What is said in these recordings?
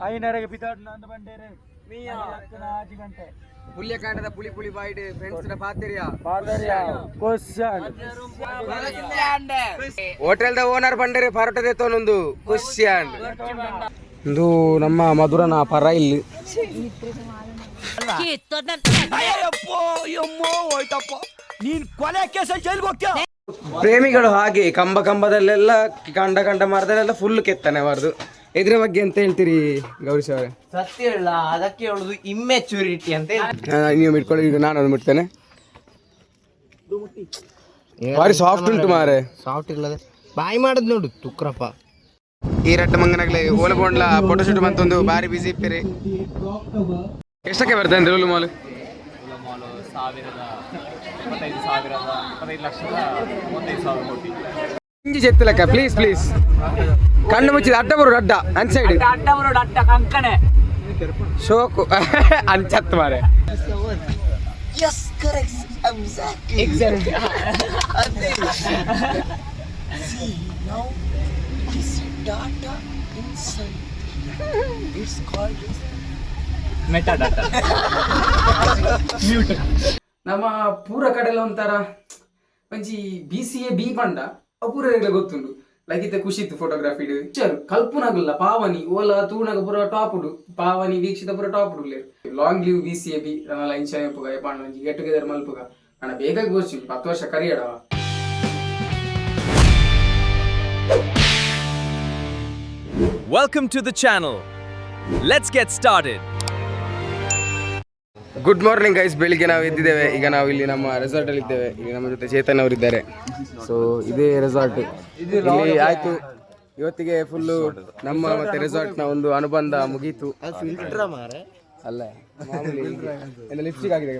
ಐನರೆಗೆ ಪಿತಾಡ್ ನಂದು ಬಂಡೇರೆ ಮಿಯಾ ಲಕ್ಕನ 5 ಗಂಟೆ ಪುಲ್ಯಕಾಂಡದ ಪುಳಿ ಪುಳಿ ಬಾಯ್ಡ್ ಫ್ರೆಂಡ್ಸ್ ನ ಪಾತೆರಿಯಾ ಕ್ವಶ್ಚನ್ ಹೋಟೆಲ್ ದ ಓನರ್ ಬಂಡೇರೆ ಪರೋಟ ದೇತೋನೊಂದು ಕ್ವಶ್ಚನ್ ಇದು ನಮ್ಮ ಮಧುರನ ಪರ ಇಲ್ಲಿ ನೀನ್ ಕೊಲೆ ಕೇಸಲ್ಲಿ ಜೈಲ್ಗೆ ಹೋಗ್ತೀಯ. ಪ್ರೇಮಿಗಳು ಹಾಗೆ ಕಂಬದಲ್ಲೆಲ್ಲ ಕಂಡ ಮರದಲ್ಲೆಲ್ಲ ಫುಲ್ ಕೆತ್ತನೆ ಅವರದು. ಇದ್ರ ಬಗ್ಗೆ ಅಂತ ಹೇಳ್ತೀರಿ ಗೌರೀಶ್ ಅವರೇ? ಸತ್ಯ ಹೇಳ, ಅದಕ್ಕೆ ಹೇಳುದು ಇಮ್ಮೆಚೂರಿಟಿ ಅಂತ. ನೀವು ಇಟ್ಕೊಳ್ಳಿ, ಈಗ ನಾನು ಅದು ಮುಟ್ತೇನೆ. ಭಾರಿ ಸಾಫ್ಟ್ ಉಂಟು ಮಾರೆ. ಸಾಫ್ಟ್ ಇಲ್ಲದೆ ಬಾಯಿ ಮಾಡದ್ ನೋಡು ತುಕ್ರಪ್ಪ. ಈ ರಟ್ಟ ಮಂಗನಗಳೇ ಓಲಬೋಂಡ್ಲ ಫೋಟೋ ಶೂಟ್ ಬಂತೊಂದು ಬಾರಿ ಬಿಸಿ ಇಪ್ಪೇರಿ. ಎಷ್ಟಕ್ಕೆ ಬರ್ತೇನೆ ರೋಲು ಮಾಲ್? 25,000 ಕೋಟಿ. ಇಂಜಿ ಚೆತ್ತಲಕ್ಕ ಪ್ಲೀಸ್ ಪ್ಲೀಸ್. ಕಣ್ಣು ಮುಚ್ಚಿದ ಅಡ್ಡ ಬರೋಡು ಅಡ್ಡ ಅನ್ ಸೈಡ್ ಅಡ್ಡ ಕಂಕಣೆ ಶೋಕು ಅಂಚತ್ ಮಾರೆ. Yes, correct. Exactly. See, now this data inside. It's called metadata. Mute. ನಮ್ಮ ಪೂರ ಕಡೆಲ್ಲ ಒಂಥರ ಒಂಜಿ BCA ಬಿ ಪಂಡ ಪೂರ ಗೊತ್ತುಂಡು. ಲೈಕ್ ಖುಷಿ ಇತ್ತು ಫೋಟೋಗ್ರಾಫಿ ಕಲ್ಪನಾಗಲ್ಲ ಪಾವನಿ ಓಲ ತೂಣಗ ಪೂರ ಟಾಪ್ ಉಡು ಪಾವನಿ ವೀಕ್ಷಿತ ಪೂರ ಟಾಪ್ ಉಡ್ಲೇರು. ಲಾಂಗ್ ಲಿವ್ BCA ಬಿ ನನ್ನ ಇಂಚನೆ ಪುಗ ಪಾಂಡ ಒಂಜಿ ಗೆಟ್ ಟುಗೆದರ್ ಮಲ್ಪುಗ ನಾನು ಬೇಕಾಗಿ ಬೋರ್ಚಿ 10 ವರ್ಷ ಕರಿಯಡವ. Welcome to the channel. Let's get started. Good morning guys. ಬೆಳಿಗ್ಗೆ ನಾವು ಎದ್ದಿದ್ದೇವೆ. ಈಗ ನಾವು ಇಲ್ಲಿ ನಮ್ಮ ರೆಸಾರ್ಟ್ ಅಲ್ಲಿ ಇದ್ದೇವೆ. ಈಗ ನಮ್ಮ ಜೊತೆ ಚೇತನ್ ಅವರಿದ್ದಾರೆ. ಸೊ ಇದೇ ರೆಸಾರ್ಟ್ ಇಲ್ಲಿ ಆಯ್ತು. ಇವತ್ತಿಗೆ ಫುಲ್ಲು ನಮ್ಮ ಮತ್ತೆ ರೆಸಾರ್ಟ್ ನ ಒಂದು ಅನುಬಂಧ ಮುಗೀತು. ಅಲ್ಲ ಲಿಪ್ಸ್ಟಿಕ್ ಆಗಿದೆ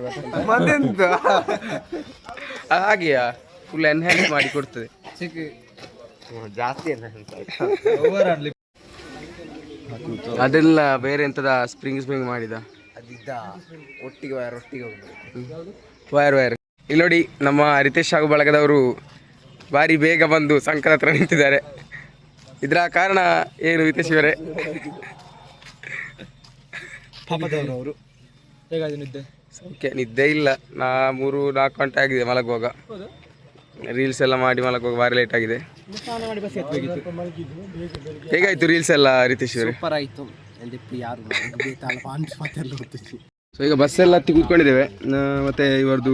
ಹಾಗೆಯಾ ಫುಲ್ ಎನ್ಹ್ಯಾನ್ಸ್ ಮಾಡಿ ಕೊಡ್ತದೆ. ಜಾಸ್ತಿ ಅದೆಲ್ಲ ಬೇರೆ ಎಂತದ ಸ್ಪ್ರಿಂಗ್ ಮಾಡಿದ ಒಟ್ಟಿಗೆ ವೈರ್ ಇಲ್ಲಿ ನೋಡಿ. ನಮ್ಮ ರಿತೇಶ್ ಹಾಗೂ ಬಳಗದವರು ಭಾರಿ ಬೇಗ ಬಂದು ಸಂಕದ ಹತ್ರ ನಿಂತಿದ್ದಾರೆ. ಇದರ ಕಾರಣ ಏನು ರಿತೇಶ್ ಅವರೇ? ನಿದ್ದೆ ಇಲ್ಲ. 3-4 ಗಂಟೆ ಆಗಿದೆ ಮಲಗುವಾಗ. ರೀಲ್ಸ್ ಎಲ್ಲ ಮಾಡಿ ಮಲಗುವಾಗ ಭಾರಿ ಲೇಟ್ ಆಗಿದೆ. ಹೇಗಾಯ್ತು ರೀಲ್ಸ್ ಎಲ್ಲ ರಿತೇಶ್ ಅವರೇ? ಸೂಪರ್ ಆಯ್ತು. ಸೊ ಈಗ ಬಸ್ ಎಲ್ಲ ಹತ್ತಿ ಕೂತ್ಕೊಂಡಿದ್ದೇವೆ. ಮತ್ತೆ ಇವರದು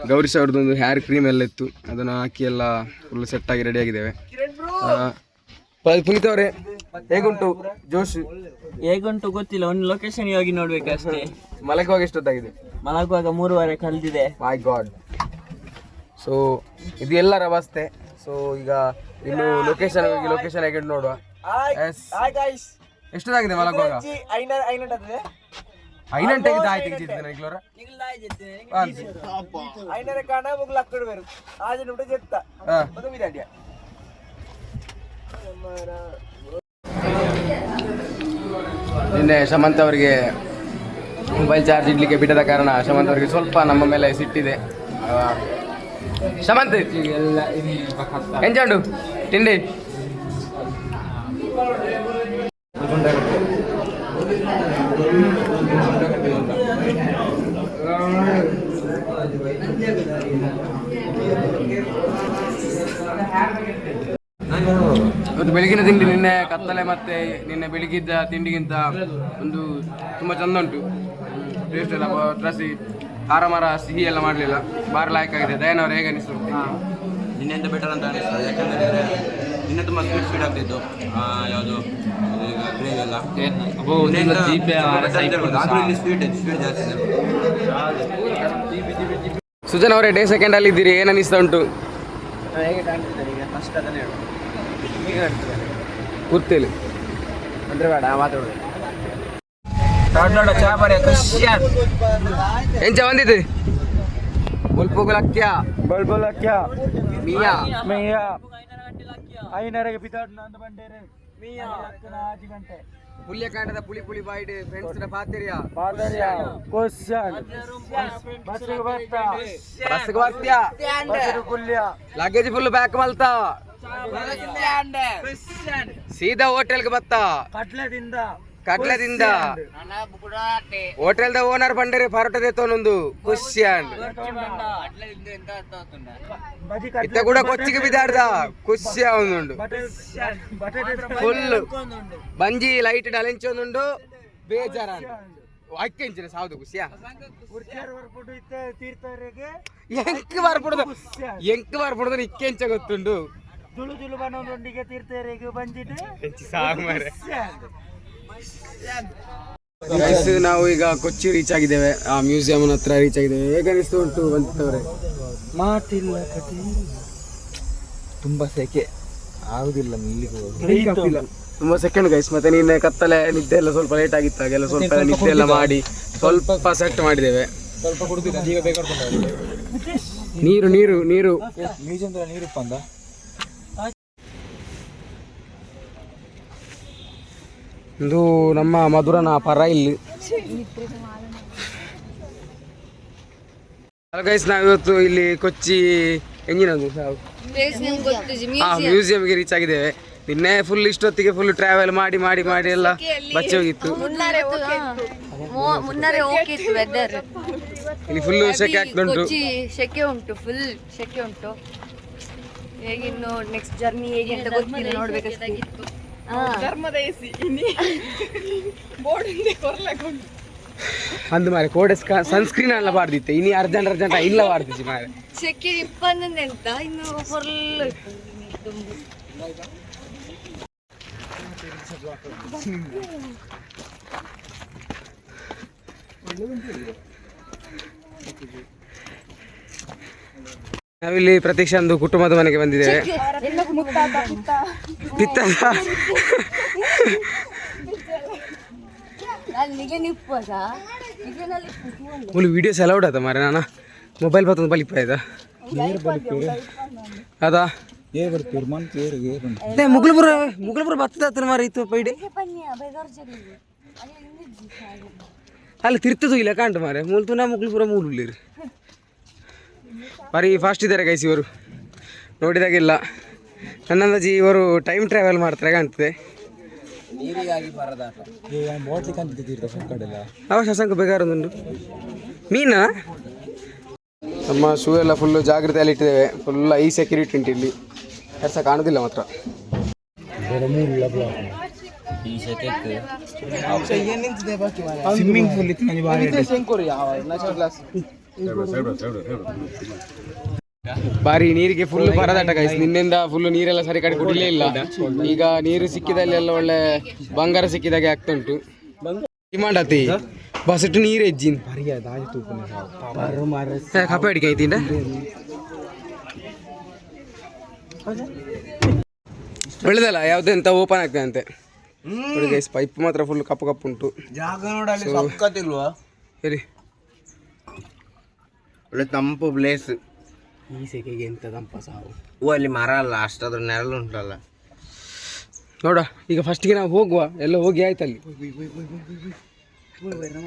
ಗೌರೀಶ್ ಅವ್ರದ್ದು ಒಂದು ಹೇರ್ ಕ್ರೀಮ್ ಎಲ್ಲ ಇತ್ತು, ಅದನ್ನು ಹಾಕಿ ಎಲ್ಲ ಫುಲ್ ಸೆಟ್ ಆಗಿ ರೆಡಿ ಆಗಿದ್ದೇವೆ. ಪುನೀತ್ ಅವರೇ ಹೇಗುಂಟು ಜೋಶ್? ಹೇಗುಂಟು ಗೊತ್ತಿಲ್ಲ, ಒಂದು ಲೊಕೇಶನ್ ಹೋಗಿ ನೋಡ್ಬೇಕು ಅಷ್ಟೇ. ಮಲಗುವಾಗ ಎಷ್ಟೊತ್ತಾಗಿದೆ? ಮಲಗುವಾಗ 3:30 ಕಳೆದಿದೆ. ಮೈ ಗಾಡ್. ಸೊ ಇದು ಎಲ್ಲರ ಅವಸ್ಥೆ. ಸೊ ಈಗ ಇನ್ನು ಲೊಕೇಶನ್ ಹೇಗೆ ನೋಡುವ. ಎಷ್ಟೊತ್ತಾಗಿದೆ ಮಲಗುವಾಗ? 5 ಗಂಟೆಗೆ ಆಯ್ತು. ನಿನ್ನೆ ಶಮಂತ್ ಅವರಿಗೆ ಮೊಬೈಲ್ ಚಾರ್ಜ್ ಇಡ್ಲಿಕ್ಕೆ ಬಿಡದ ಕಾರಣ ಶಮಂತ್ ಅವರಿಗೆ ಸ್ವಲ್ಪ ನಮ್ಮ ಮೇಲೆ ಸಿಟ್ಟಿದೆ. ಶಮಂತ್ ಎಂಜಾಂಡು ತಿಂಡಿ ಇವತ್ತು ಬೆಳಗಿನ ತಿಂಡಿ ನಿನ್ನೆ ಕತ್ತಲೆ ಮತ್ತೆ ನಿನ್ನೆ ಬೆಳಿಗ್ಗಿದ್ದ ತಿಂಡಿಗಿಂತ ಒಂದು ತುಂಬ ಚಂದ ಉಂಟು. ಟೇಸ್ಟ್ ಎಲ್ಲ ಟ್ರಸಿ ಖಾರ ಮರ ಸಿಹಿ ಎಲ್ಲ ಮಾಡಲಿಲ್ಲ. ಬಾರಿ ಲಾಯಕ್ ಆಗಿದೆ. ದಯಾನವ್ರು ಹೇಗೆ ಅನಿಸ್ತು? ನಿನ್ನೆಂತ ಬೆಟರ್ ಅಂತ ಅನಿಸ್ತದೆ. ಯಾಕಂದರೆ ನಿನ್ನೆ ತುಂಬ ಸ್ವೀಟ್ ಆಗ್ತಿತ್ತು. ಯಾವುದು ಗ್ರೇವಿ ಎಲ್ಲ ಸ್ವೀಟ್ ಜಾಸ್ತಿ. ಸುಜನ್ ಅವರೇ ಡೇ ಸೆಕೆಂಡ್ ಅಲ್ಲಿ ಇದ್ದೀರಿ, ಏನು ಅನಿಸ್ತಾ ಉಂಟು? ಕೂರ್ತೇಲಿ ಅಂದ್ರೆ ಬೇಡ ಮಾತಾಡೋದು. ಎಂಚ ಬಂದಿದೆ ಬಲ್ಬುಲಕ್ಯ ಮಿಯಾ ಐನರೆಗೆ ಪಿತಾಡ್ ನಂದು ಬಂಡೇರೆ ಮಿಯಾ ಲಕ್ಕನ 5 ಗಂಟೆ ಪುಲ್ಯಕಾಂಡದ ಪುಳಿ ಪುಳಿ ಬಾಯ್ಡ್ ಫ್ರೆಂಡ್ಸ್ ನ ಪಾತೆರಿಯಾ ಕ್ವಶ್ಚನ್ ಬಸ್ ಬರ್ತಾ ಲಗೇಜ್ ಫುಲ್ ಬ್ಯಾಕ್ ಮಲ್ತಾ ಸೀದಾ ಹೋಟೆಲ್ಗೆ ಬತ್ತ ಕಟ್ಲದಿಂದ ಹೋಟೆಲ್ದ ಓನರ್ ಬಂಡರೆ ಪರೋಟ ದೇತೋನೊಂದು ಖುಷಿ ಇತ್ತ ಕೂಡ ಕೊಚ್ಚಿಗೆ ಬಿದ್ದಾಡ್ದ ಖುಷಿ ಅವನುಂಡು ಫುಲ್ ಬಂಜಿ ಲೈಟ್ ಡಲೆಂಚೊಂದುಂಡು ಬೇಜಾರ ಅಕ್ಕೆಂಚಿನ ಸಾವುದು ಖುಷಿಯಾ ಎಂಕ್ ಬರ್ಬಿಡುದು ಇಕ್ಕೆಂಚ ಗೊತ್ತುಂಡು ನಾವು ಈಗ ಕೊಚ್ಚಿ ರೀಚ್ ಆಗಿದ್ದೇವೆ ಆ ಮ್ಯೂಸಿಯಂ ಹತ್ರ ರೀಚ್ ಆಗಿದ್ದೇವೆ. ಹೇಗೆ ಅನಿಸ್ತು ಉಂಟು ಬಂತವ್ರೆ? ಮಾತಿಲ್ಲ ಕತೆ, ತುಂಬಾ ಸೆಕೆ ಆಗುದಿಲ್ಲ ಇಲ್ಲಿಗೆ ತುಂಬಾ ಸೆಕೆಂಡ್ ಗೈಸ್. ಮತ್ತೆ ನಿನ್ನೆ ಕತ್ತಲೆ ನಿದ್ದೆ ಎಲ್ಲ ಸ್ವಲ್ಪ ಲೇಟ್ ಆಗಿತ್ತು, ಹಾಗೆಲ್ಲ ಸ್ವಲ್ಪ ನಿದ್ದೆ ಎಲ್ಲ ಮಾಡಿ ಸ್ವಲ್ಪ ಸೆಟ್ ಮಾಡಿದ್ದೇವೆ. ಸ್ವಲ್ಪ ಕುಡಿದಿಲ್ಲ ಈಗ ಬೇಕಾದ್ರೆ ನೀರು ನೀರು ನೀರು ಮ್ಯೂಸಿಯಂ ನೀರು ಪಂದ ಇದು ನಮ್ಮ ಮಧುರನ ಪರ ಇಲ್ಲಿ. ಗೈಸ್ ನಾವಿವತ್ತು ಇಲ್ಲಿ ಕೊಚ್ಚಿ ಎಂಜಿನದು ಮ್ಯೂಸಿಯಂಗೆ ರೀಚ್ ಆಗಿದ್ದೇವೆ. ನಿನ್ನೆ ಫುಲ್ ಇಷ್ಟೊತ್ತಿಗೆ ಫುಲ್ ಟ್ರಾವೆಲ್ ಮಾಡಿ ಮಾಡಿ ಮಾಡಿ ಎಲ್ಲ ಬಚ್ಚಿ ಹೋಗಿತ್ತು. ಇಲ್ಲಿ ಫುಲ್ ಸೆಕೆ ಆಗ್ತುಂಟು, ಸೆಕೆ ಉಂಟು, ಫುಲ್ ಸೆಕೆ ಉಂಟು. ಹೇಗಿನ್ನು ನೆಕ್ಸ್ಟ್ ಜರ್ನಿ ಹೇಗೆ ಅಂತ ಗೊತ್ತಿಲ್ಲ, ನೋಡ್ಬೇಕಷ್ಟೇ. ಅಂದು ಮಾರೆ ಕೋಡೆ ಸನ್ಸ್ಕ್ರೀನ್ ಎಲ್ಲ ಬಾರ್ದಿತ್ತೆ, ಇನ್ನು ಅರ್ಜೆಂಟ್ ಇಲ್ಲ ಬಾರ್ದಿಸಿ ಮಾರೆ. ಸೆಕೆ ಇಪ್ಪಂದಂತೆ ಅಂತ ಇನ್ನು ಫುಲ್ ನಾವಿಲ್ಲಿ ಪ್ರತೀಕ್ಷಾ ಒಂದು ಕುಟುಂಬದ ಮನೆಗೆ ಬಂದಿದ್ದೇವೆ. ಪಿತ್ತ ಒಂದು ವಿಡಿಯೋಸ್ ಎಲ್ಲ ಉಡಾತ ಮಾರೆ. ನಾನು ಮೊಬೈಲ್ ಬರ್ತದೆ ಬಲಿಪ ಆಯ್ತಾ ಅದಾ ಮುಗುಲ್ಪುರ ಬರ್ತದ ಮಾರ ಇತ್ತು ಪೈಡೆ ಅಲ್ಲಿ ತಿರ್ತದು ಇಲ್ಲ ಕಾಂಟು ಮಾರೆ. ಮೂಲ್ತು ನಾ ಮುಗುಲ್ಪುರ ಮೂಲುಲ್ಲಿರಿ ಭಾರಿ ಫಾಸ್ಟ್ ಇದ್ದಾರೆ ಗೈಸ್ ಇವರು, ನೋಡಿದಾಗಿಲ್ಲ. ನನ್ನಂದಾಜಿ ಇವರು ಟೈಮ್ ಟ್ರಾವೆಲ್ ಮಾಡ್ತಾರೆ ಕಾಣ್ತದೆ. ಅವ ಶಶಾಂಕ ಬೇಕಾರೊಂದುಂಟು ಮೀನಾ. ನಮ್ಮ ಶೂ ಎಲ್ಲ ಫುಲ್ಲು ಜಾಗ್ರತೆಯಲ್ಲಿ ಇಟ್ಟಿದ್ದೇವೆ. ಫುಲ್ ಐ ಸೆಕ್ಯೂರಿಟಿ ಉಂಟು ಇಲ್ಲಿ, ಕೆಲಸ ಕಾಣುದಿಲ್ಲ ಮಾತ್ರ. ಸ್ವಿಮ್ಮಿಂಗ್ ಪೂಲ್ ಬಾರಿ ನೀರಿಗೆ ಫುಲ್ ಪರದಾಟ ಗೈಸ್. ನಿನ್ನೆಂದ ಫುಲ್ ನೀರೆಲ್ಲ ಸರಿ ಕಡೆ ಕುಡಿಲೇ ಇಲ್ಲ. ಈಗ ನೀರು ಸಿಕ್ಕಿದಲ್ಲೆಲ್ಲ ಒಳ್ಳೆ ಬಂಗಾರ ಸಿಕ್ಕಿದಾಗೆ ಆಗ್ತುಂಟು. ಡಿಮಾಂಡ್ ಆತಿ ಬಸ್ ಇಟ್ಟು ನೀರು ಹೆಜ್ಜಿನ ಕಪ್ಪೆ ಅಡಿಕೆ ಐತಿ ಒಳ್ಳೆದಲ್ಲ. ಯಾವ್ದೆಂತ ಓಪನ್ ಆಗ್ತದೆ ಅಂತೆ ನೋಡಿ ಗೈಸ್. ಪೈಪ್ ಮಾತ್ರ ಫುಲ್ ಕಪ್ಪು ಕಪ್ಪು ಉಂಟು. ಸರಿ ಒಳ್ಳೆ ತಂಪು ಪ್ಲೇಸ್. ಈ ಸೆಕೆಗೆ ಎಂತ ತಂಪ ಸಾವು. ಅಲ್ಲಿ ಮರ ಅಲ್ಲ, ಅಷ್ಟಾದ್ರೂ ನೆರಳು ಉಂಟಲ್ಲ. ನೋಡ ಈಗ ಫಸ್ಟ್ಗೆ ನಾವು ಹೋಗುವ, ಎಲ್ಲ ಹೋಗಿ ಆಯ್ತಲ್ಲಿ.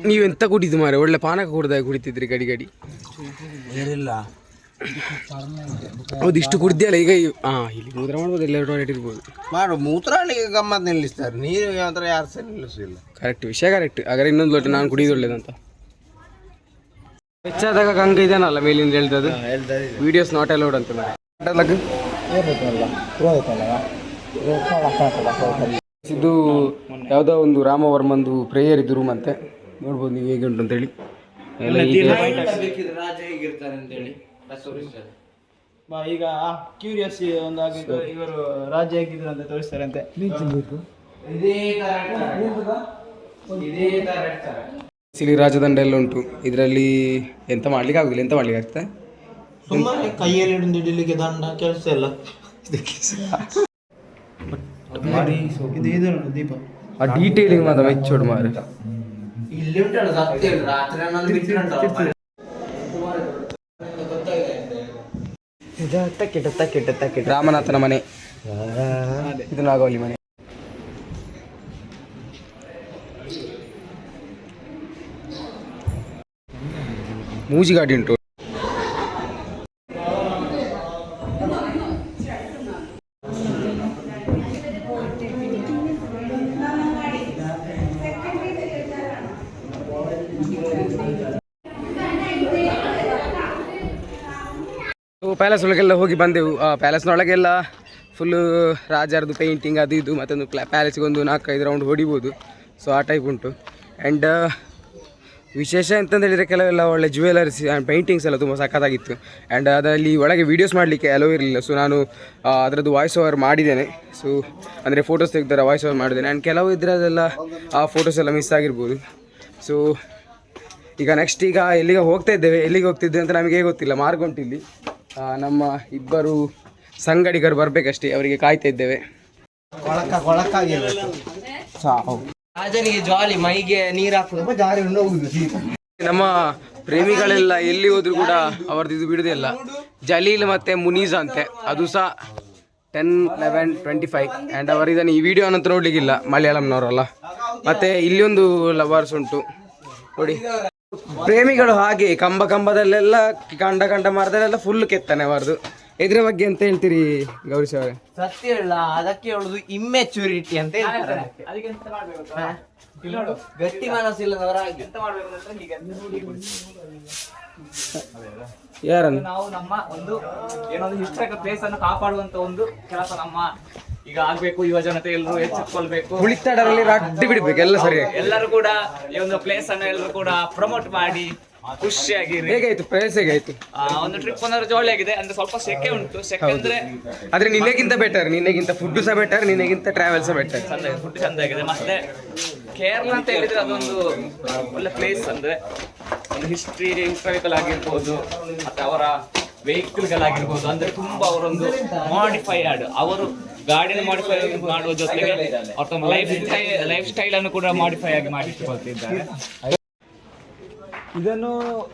ನೀವೆಂತ ಕುಡಿದು ಮಾರೆ, ಒಳ್ಳೆ ಪಾನಕ ಕುಡ್ದಾಗ ಕುಡಿತಿದ್ರಿ ಗಡಿ ಗಡಿ. ಹೌದು ಇಷ್ಟು ಕುಡ್ದಿಯಲ್ಲ ಈಗ. ಇಲ್ಲಿ ಮೂತ್ರ ಮಾಡ್ಬೋದು, ಎಲ್ಲ ಟಾಯ್ಲೆಟ್ ಇರ್ಬೋದು. ಮಾಡು ಮೂತ್ರಾಳಿಗೆ ಗಮ್ಮತ್ ನಿಲ್ಲಿಸ್ತಾರೆ, ನೀರು ಮಾತ್ರ ಯಾರು ಸಹ ನಿಲ್ಲಿಸಿಲ್ಲ. ಕರೆಕ್ಟ್ ವಿಷಯ ಕರೆಕ್ಟ್. ಹಾಗಾದ್ರೆ ಇನ್ನೊಂದು ಲೋಟ ನಾನು ಕುಡಿಯೋದು ಒಳ್ಳೇದಂತ. ಹೆಚ್ಚಾದಾಗ ಗಂಗ ಇದೇನಲ್ಲ ಮೇಲಿಂದ ಹೇಳ್ತದ್ದು ವಿಡಿಯೋಸ್ ನಾಟ್ ಅಲೌಡ್ ಅಂತ ಮಾರೆ. ಇದು ಯಾವುದೋ ಒಂದು ರಾಮವರ್ಮಂದು ಪ್ರೇಯರ್ ಇದು ರೂಮ್ ಅಂತೆ. ನೋಡ್ಬೋದು ನೀವು ಹೇಗೆ ಉಂಟು ಅಂತೇಳಿ. ಈಗ ಕ್ಯೂರಿಯಸ್ ಒಂದಾಗಿ ಇವರು ರಾಜ್ಯ ಹೇಗಿದ್ರು ಅಂತ ತೋರಿಸ್ತಾರೆ ಅಂತೆ. ಇಲ್ಲಿ ರಾಜದಂಡ ಎಲ್ಲ ಉಂಟು. ಇದರಲ್ಲಿ ಎಂತ ಮಾಡ್ಲಿಕ್ಕೆ ಆಗುದಿಲ್ಲ, ಎಂತ ಮಾಡ್ಲಿಕ್ಕೆ ಆಗ್ತದೆ. ಸುಮ್ಮನೆ ಕೈಯಲ್ಲಿ ಹಿಡಿಲಿಕ್ಕೆ ದಂಡ ಕೆಲಸ ಎಲ್ಲ. ದೀಪ ಆ ಡೀಟೇಲಿಂಗ್ ಮಾತ್ರ ಮೆಚ್ಚೋಡು ಮಾರೆ. ರಾಮನಾಥನ ಮನೆ ಇದು, ನಾಗವಲ್ಲಿ ಮನೆ. ಮೂಜಿ ಗಾಡಿ ಉಂಟು. ಪ್ಯಾಲೇಸ್ ಒಳಗೆಲ್ಲ ಹೋಗಿ ಬಂದೆವು. ಪ್ಯಾಲೇಸ್ನೊಳಗೆಲ್ಲ ಫುಲ್ಲು ರಾಜರದು ಪೇಂಟಿಂಗ್ ಅದು ಇದು, ಮತ್ತೊಂದು ಪ್ಯಾಲೇಸ್ಗೆ ಒಂದು 4-5 ರೌಂಡ್ ಹೊಡಿಬೋದು. ಸೊ ಆ ಟೈಪ್ ಉಂಟು. ಆ್ಯಂಡ್ ವಿಶೇಷ ಅಂತಂದು ಹೇಳಿದರೆ ಕೆಲವೆಲ್ಲ ಒಳ್ಳೆ ಜ್ಯುವೆಲರ್ಸ್ ಆ್ಯಂಡ್ ಪೇಂಟಿಂಗ್ಸ್ ಎಲ್ಲ ತುಂಬ ಸಖತ್ತಾಗಿತ್ತು. ಆ್ಯಂಡ್ ಅದರಲ್ಲಿ ಒಳಗೆ ವೀಡಿಯೋಸ್ ಮಾಡಲಿಕ್ಕೆ ಅಲೋ ಇರಲಿಲ್ಲ. ಸೊ ನಾನು ಅದರದ್ದು ವಾಯ್ಸ್ ಓವರ್ ಮಾಡಿದ್ದೇನೆ. ಸೊ ಅಂದರೆ ಫೋಟೋಸ್ ತೆಗೆದಾರ ವಾಯ್ಸ್ ಓವರ್ ಮಾಡಿದ್ದೇನೆ. ಆ್ಯಂಡ್ ಕೆಲವು ಇದರದೆಲ್ಲ ಆ ಫೋಟೋಸ್ ಎಲ್ಲ ಮಿಸ್ ಆಗಿರ್ಬೋದು. ಸೊ ಈಗ ನೆಕ್ಸ್ಟ್ ಈಗ ಎಲ್ಲಿಗೆ ಹೋಗ್ತಾ ಇದ್ದೇವೆ, ಎಲ್ಲಿಗೆ ಹೋಗ್ತಿದ್ದೇವೆ ಅಂತ ನಮಗೆ ಗೊತ್ತಿಲ್ಲ. ಮಾರ್ಗೊಂಟಿಲ್ಲಿ ನಮ್ಮ ಇಬ್ಬರು ಸಂಗಡಿಗರು ಬರಬೇಕಷ್ಟೇ, ಅವರಿಗೆ ಕಾಯ್ತಾ ಇದ್ದೇವೆ. ರಾಜನಿಗೆ ಜಾಲಿ, ಮೈಗೆ ನೀರು ಹಾಕುದು ಜಾರಿ ಹೋಗುದು. ನಮ್ಮ ಪ್ರೇಮಿಗಳೆಲ್ಲ ಎಲ್ಲಿ ಹೋದ್ರು ಕೂಡ ಅವರದ್ದು ಇದು ಬಿಡುವುದಿಲ್ಲ. ಜಲೀಲ್ ಮತ್ತು ಮುನೀಜಾ ಅಂತೆ, ಅದು ಸಹ 10, 11, 25. ಆ್ಯಂಡ್ ಅವರು ಇದನ್ನು ಈ ವಿಡಿಯೋ ಅನ್ನಂತ ನೋಡಲಿಕ್ಕಿಲ್ಲ, ಮಲಯಾಳಂನವರಲ್ಲ. ಮತ್ತು ಇಲ್ಲಿ ಒಂದು ಲವರ್ಸ್ ಉಂಟು ನೋಡಿ. ಪ್ರೇಮಿಗಳು ಹಾಗೆ ಕಂಬದಲ್ಲೆಲ್ಲ ಕಂಡ ಮರದಲ್ಲೆಲ್ಲ ಫುಲ್ ಕೆತ್ತನೆ ಅವರದು. ಇದ್ರ ಬಗ್ಗೆ ಅಂತ ಹೇಳ್ತೀರಿ ಗೌರೀಶ್ ಅವರೇ? ಸತ್ಯ ಹೇಳ, ಅದಕ್ಕೆ ಹೇಳುದು ಇಮ್ಮೆಚೂರಿಟಿ ಅಂತ ಹೇಳ್ತಾರೆ. ಗಟ್ಟಿ ಮನಸ್ಸಿಲ್ಲದವರಾಗಿ ಯಾರನ್ನು ನಾವು ನಮ್ಮ ಒಂದು ಏನೊಂದು ಹಿಸ್ಟಾರಿಕಲ್ ಪ್ಲೇಸ್ ಅನ್ನು ಕಾಪಾಡುವಂತ ಒಂದು ಕೆಲಸ ನಮ್ಮ ಈಗ ಆಗ್ಬೇಕು. ಯುವ ಜನತೆ ಎಲ್ಲರೂ ಎಚ್ಚೆತ್ಕೊಳ್ಬೇಕು. ಹುಳಿತಾಡರಲ್ಲಿ ಅಡ್ಡಿ ಬಿಡ್ಬೇಕು ಎಲ್ಲ ಸರಿಯಾಗಿ. ಎಲ್ಲರೂ ಕೂಡ ಈ ಒಂದು ಪ್ಲೇಸ್ ಅನ್ನು ಎಲ್ಲರೂ ಕೂಡ ಪ್ರಮೋಟ್ ಮಾಡಿ ಖುಷಿಯಾಗಿರಿ. ಹೇಗಾಯ್ತು ಪ್ಲೇಸ್? ಹೇಗಾಯ್ತು? ಒಂದು ಟ್ರಿಪ್ ಅಂದ್ರೆ ಜೋಳಿ ಆಗಿದೆ. ಅಂದ್ರೆ ಸ್ವಲ್ಪ ಸೆಕೆ ಉಂಟು. ಸೆಕೆ ಅಂದ್ರೆ ಆದ್ರೆ ನಿನ್ನೆಗಿಂತ ಬೆಟರ್, ನಿನ್ನೆಗಿಂತ ಫುಡ್ ಸಹ ಬೆಟರ್, ನಿನ್ನೆಗಿಂತ ಟ್ರಾವೆಲ್ ಸಹ ಬೆಟರ್. ಫುಡ್ ಚಂದ ಆಗಿದೆ. ಮತ್ತೆ ಕೇರಳ ಅಂತ ಹೇಳಿದ್ರೆ ಅದೊಂದು ಒಳ್ಳೆ ಪ್ಲೇಸ್. ಅಂದ್ರೆ ಒಂದು ಹಿಸ್ಟಾರಿಕಲ್ ಆಗಿರ್ಬೋದು, ಮತ್ತೆ ಅವರ ವೆಹಿಕಲ್ಗಳಾಗಿರ್ಬೋದು. ಅಂದ್ರೆ ತುಂಬಾ ಅವರೊಂದು ಮಾಡಿಫೈಡ್, ಅವರು ಗಾಡಿನ ಮಾಡಿಫೈ ಮಾಡುವ ಜೊತೆಗೆ ಅವ್ರ ತಮ್ಮ ಲೈಫ್ ಸ್ಟೈಲ್ ಅನ್ನು ಕೂಡ ಮಾಡಿಫೈ ಆಗಿ ಮಾಡಿಕೊಳ್ತಿದ್ದಾರೆ. ಇದನ್ನು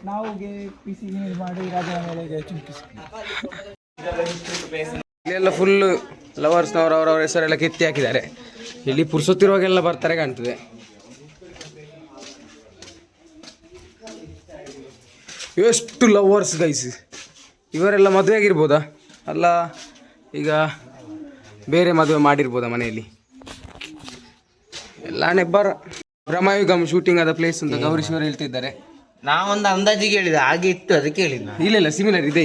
ನಾವು ಪಿಸಿ ಮಾಡಿ ರಾಜನ ಮೇಲೆ ಇಲ್ಲೆಲ್ಲ ಫುಲ್ ಲವರ್ಸ್ನವರು ಅವರವರ ಹೆಸರೆಲ್ಲ ಕೆತ್ತಿ ಹಾಕಿದ್ದಾರೆ. ಇಲ್ಲಿ ಪುರ್ಸೊತ್ತಿರುವಾಗೆಲ್ಲ ಬರ್ತಾರೆ ಕಾಣ್ತದೆ. ಎಷ್ಟು ಲವರ್ಸ್ ಗೈಸ್! ಇವರೆಲ್ಲ ಮದುವೆ ಆಗಿರ್ಬೋದಾ? ಅಲ್ಲ ಈಗ ಬೇರೆ ಮದುವೆ ಮಾಡಿರ್ಬೋದಾ ಮನೆಯಲ್ಲಿ? ಎಲ್ಲ ನೆಬ್ಬರ ಬ್ರಹ್ಮಯುಗಮ್ ಶೂಟಿಂಗ್ ಆದ ಪ್ಲೇಸ್ ಅಂತ ಗೌರೀಶ್ ಅವರು ಹೇಳ್ತಿದ್ದಾರೆ. ನಾವೊಂದು ಅಂದಾಜಿಗೆ ಹೇಳಿದೆ, ಹಾಗೆ ಇತ್ತು, ಅದಕ್ಕೆ ಹೇಳಿದ್ನ. ಇಲ್ಲ ಸಿಮಿಲರ್ ಇದೆ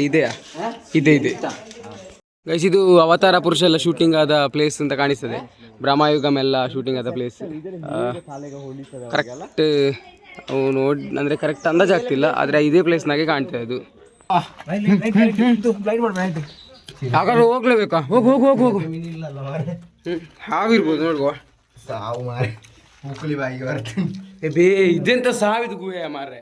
ಗೈಸ್. ಇದು ಅವತಾರ ಪುರುಷ ಎಲ್ಲ ಶೂಟಿಂಗ್ ಆದ ಪ್ಲೇಸ್ ಅಂತ ಕಾಣಿಸ್ತದೆ. ಬ್ರಹ್ಮಯುಗಮ್ ಎಲ್ಲ ಶೂಟಿಂಗ್ ಆದ ಪ್ಲೇಸ್. ಕರೆಕ್ಟ್ ಅಂದರೆ ಕರೆಕ್ಟ್ ಅಂದಾಜು ಆಗ್ತಿಲ್ಲ, ಆದರೆ ಇದೇ ಪ್ಲೇಸ್ನಾಗೆ ಕಾಣ್ತದೆ ಅದು. ಹಾಗಾದ್ರೆ ಹೋಗ್ಲೇಬೇಕಾ? ಹೋಗು ಹಾವಿರ್ಬೋದು ನೋಡುವ. ಬೇ ಇದೆಂತ ಸಾವಿದ ಗುಹೆ ಮಾರ್ರೆ.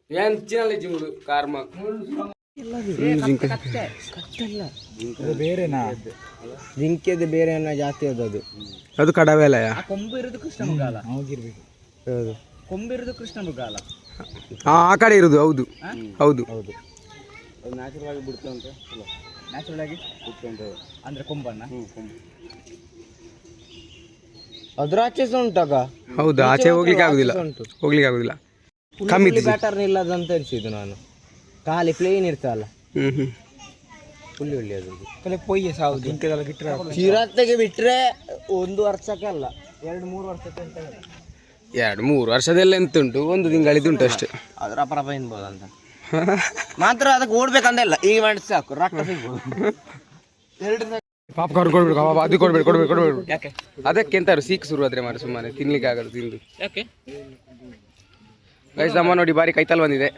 ಏನ್ ಚಿನ್ನಲ್ಲ ಜಿಂಗುಡು ಕಾರ್ಮ ಬೇರೆನಾ? ಜಿಂಕೆದು ಬೇರೆ ಜಾತಿ ಅದು. ಅದು ಕಡವೆಲಯ. ಕೊಂಬು ಇರೋದು ಕೃಷ್ಣ ಮೃಗಾಲ ಹೋಗಿರ್ಬೇಕು. ಕೊಂಬು ಇರೋದು ಕೃಷ್ಣ ಮೃಗಾಲ. ಆ ಕಡೆ ಇರೋದು. ಹೌದು. ಅದು ನ್ಯಾಚುರಲ್ ಆಗಿ ಬಿಡ್ತಂತೆ. ನ್ಯಾಚುರಲ್ ಆಗಿ ಅಂದ್ರೆ ಕೊಂಬನ್ನ ಅದ್ರ ಆಚೆ ಸಹ ಉಂಟಾಗ. ಹೌದು, ಆಚೆ ಹೋಗ್ಲಿಕ್ಕೆ ಆಗುದಿಲ್ಲ. ಕಮ್ಮಿ ಪ್ಯಾಟರ್ನ್ ಇಲ್ಲದಂತ ಎನಿಸಿದ್ದು ನಾನು. ಖಾಲಿ ಪ್ಲೇನ್ ಇರ್ತಲ್ಲ, ಫುಲ್ ಒಳ್ಳೆಯದು. ಪೊಯ್ಯ ಸಾವು ಜಿಂಕೆಲ್ಲ ಬಿಟ್ಟರೆ ಚಿರತೆಗೆ ಬಿಟ್ರೆ 1 ವರ್ಷಕ್ಕೆ ಅಲ್ಲ, 2-3 ವರ್ಷಕ್ಕೆ ಅಂತ. 2-3 ವರ್ಷದೆಲ್ಲ ಎಂತ ಉಂಟು, 1 ತಿಂಗಳಿದುಂಟು ಅಷ್ಟೇ. ಅದ್ರ ಅಪರಪ ಎನ್ಬೋದಂತ ಮಾತ್ರ. ಅದಕ್ಕೆ ಓಡ್ಬೇಕಂತ ಇಲ್ಲ, ಈಗ ಮಾಡಿ ಸಾಕು, ರೊಕ್ಕ ಸಿಗ್ಬೋದು. ಪಾಪ್ಕಾರ್ನ್ ಕೊಡ್ಬೇಕು, ಅದು ಕೊಡ್ಬೇಕು. ಯಾಕೆ? ಅದಕ್ಕೆ ಎಂತಾರು ಸೀಕ್ ಶುರು ಆದ್ರೆ ಮಾರು ಸುಮ್ಮನೆ ತಿನ್ಲಿಕ್ಕೆ ಆಗಲ್ಲ ತಿಂದು. ಯಾಕೆ ಗೈಸ್ ನಮ್ಮ ನೋಡಿ ಬಾರಿ ಕೈತಲ್ ಬಂದಿದೆ.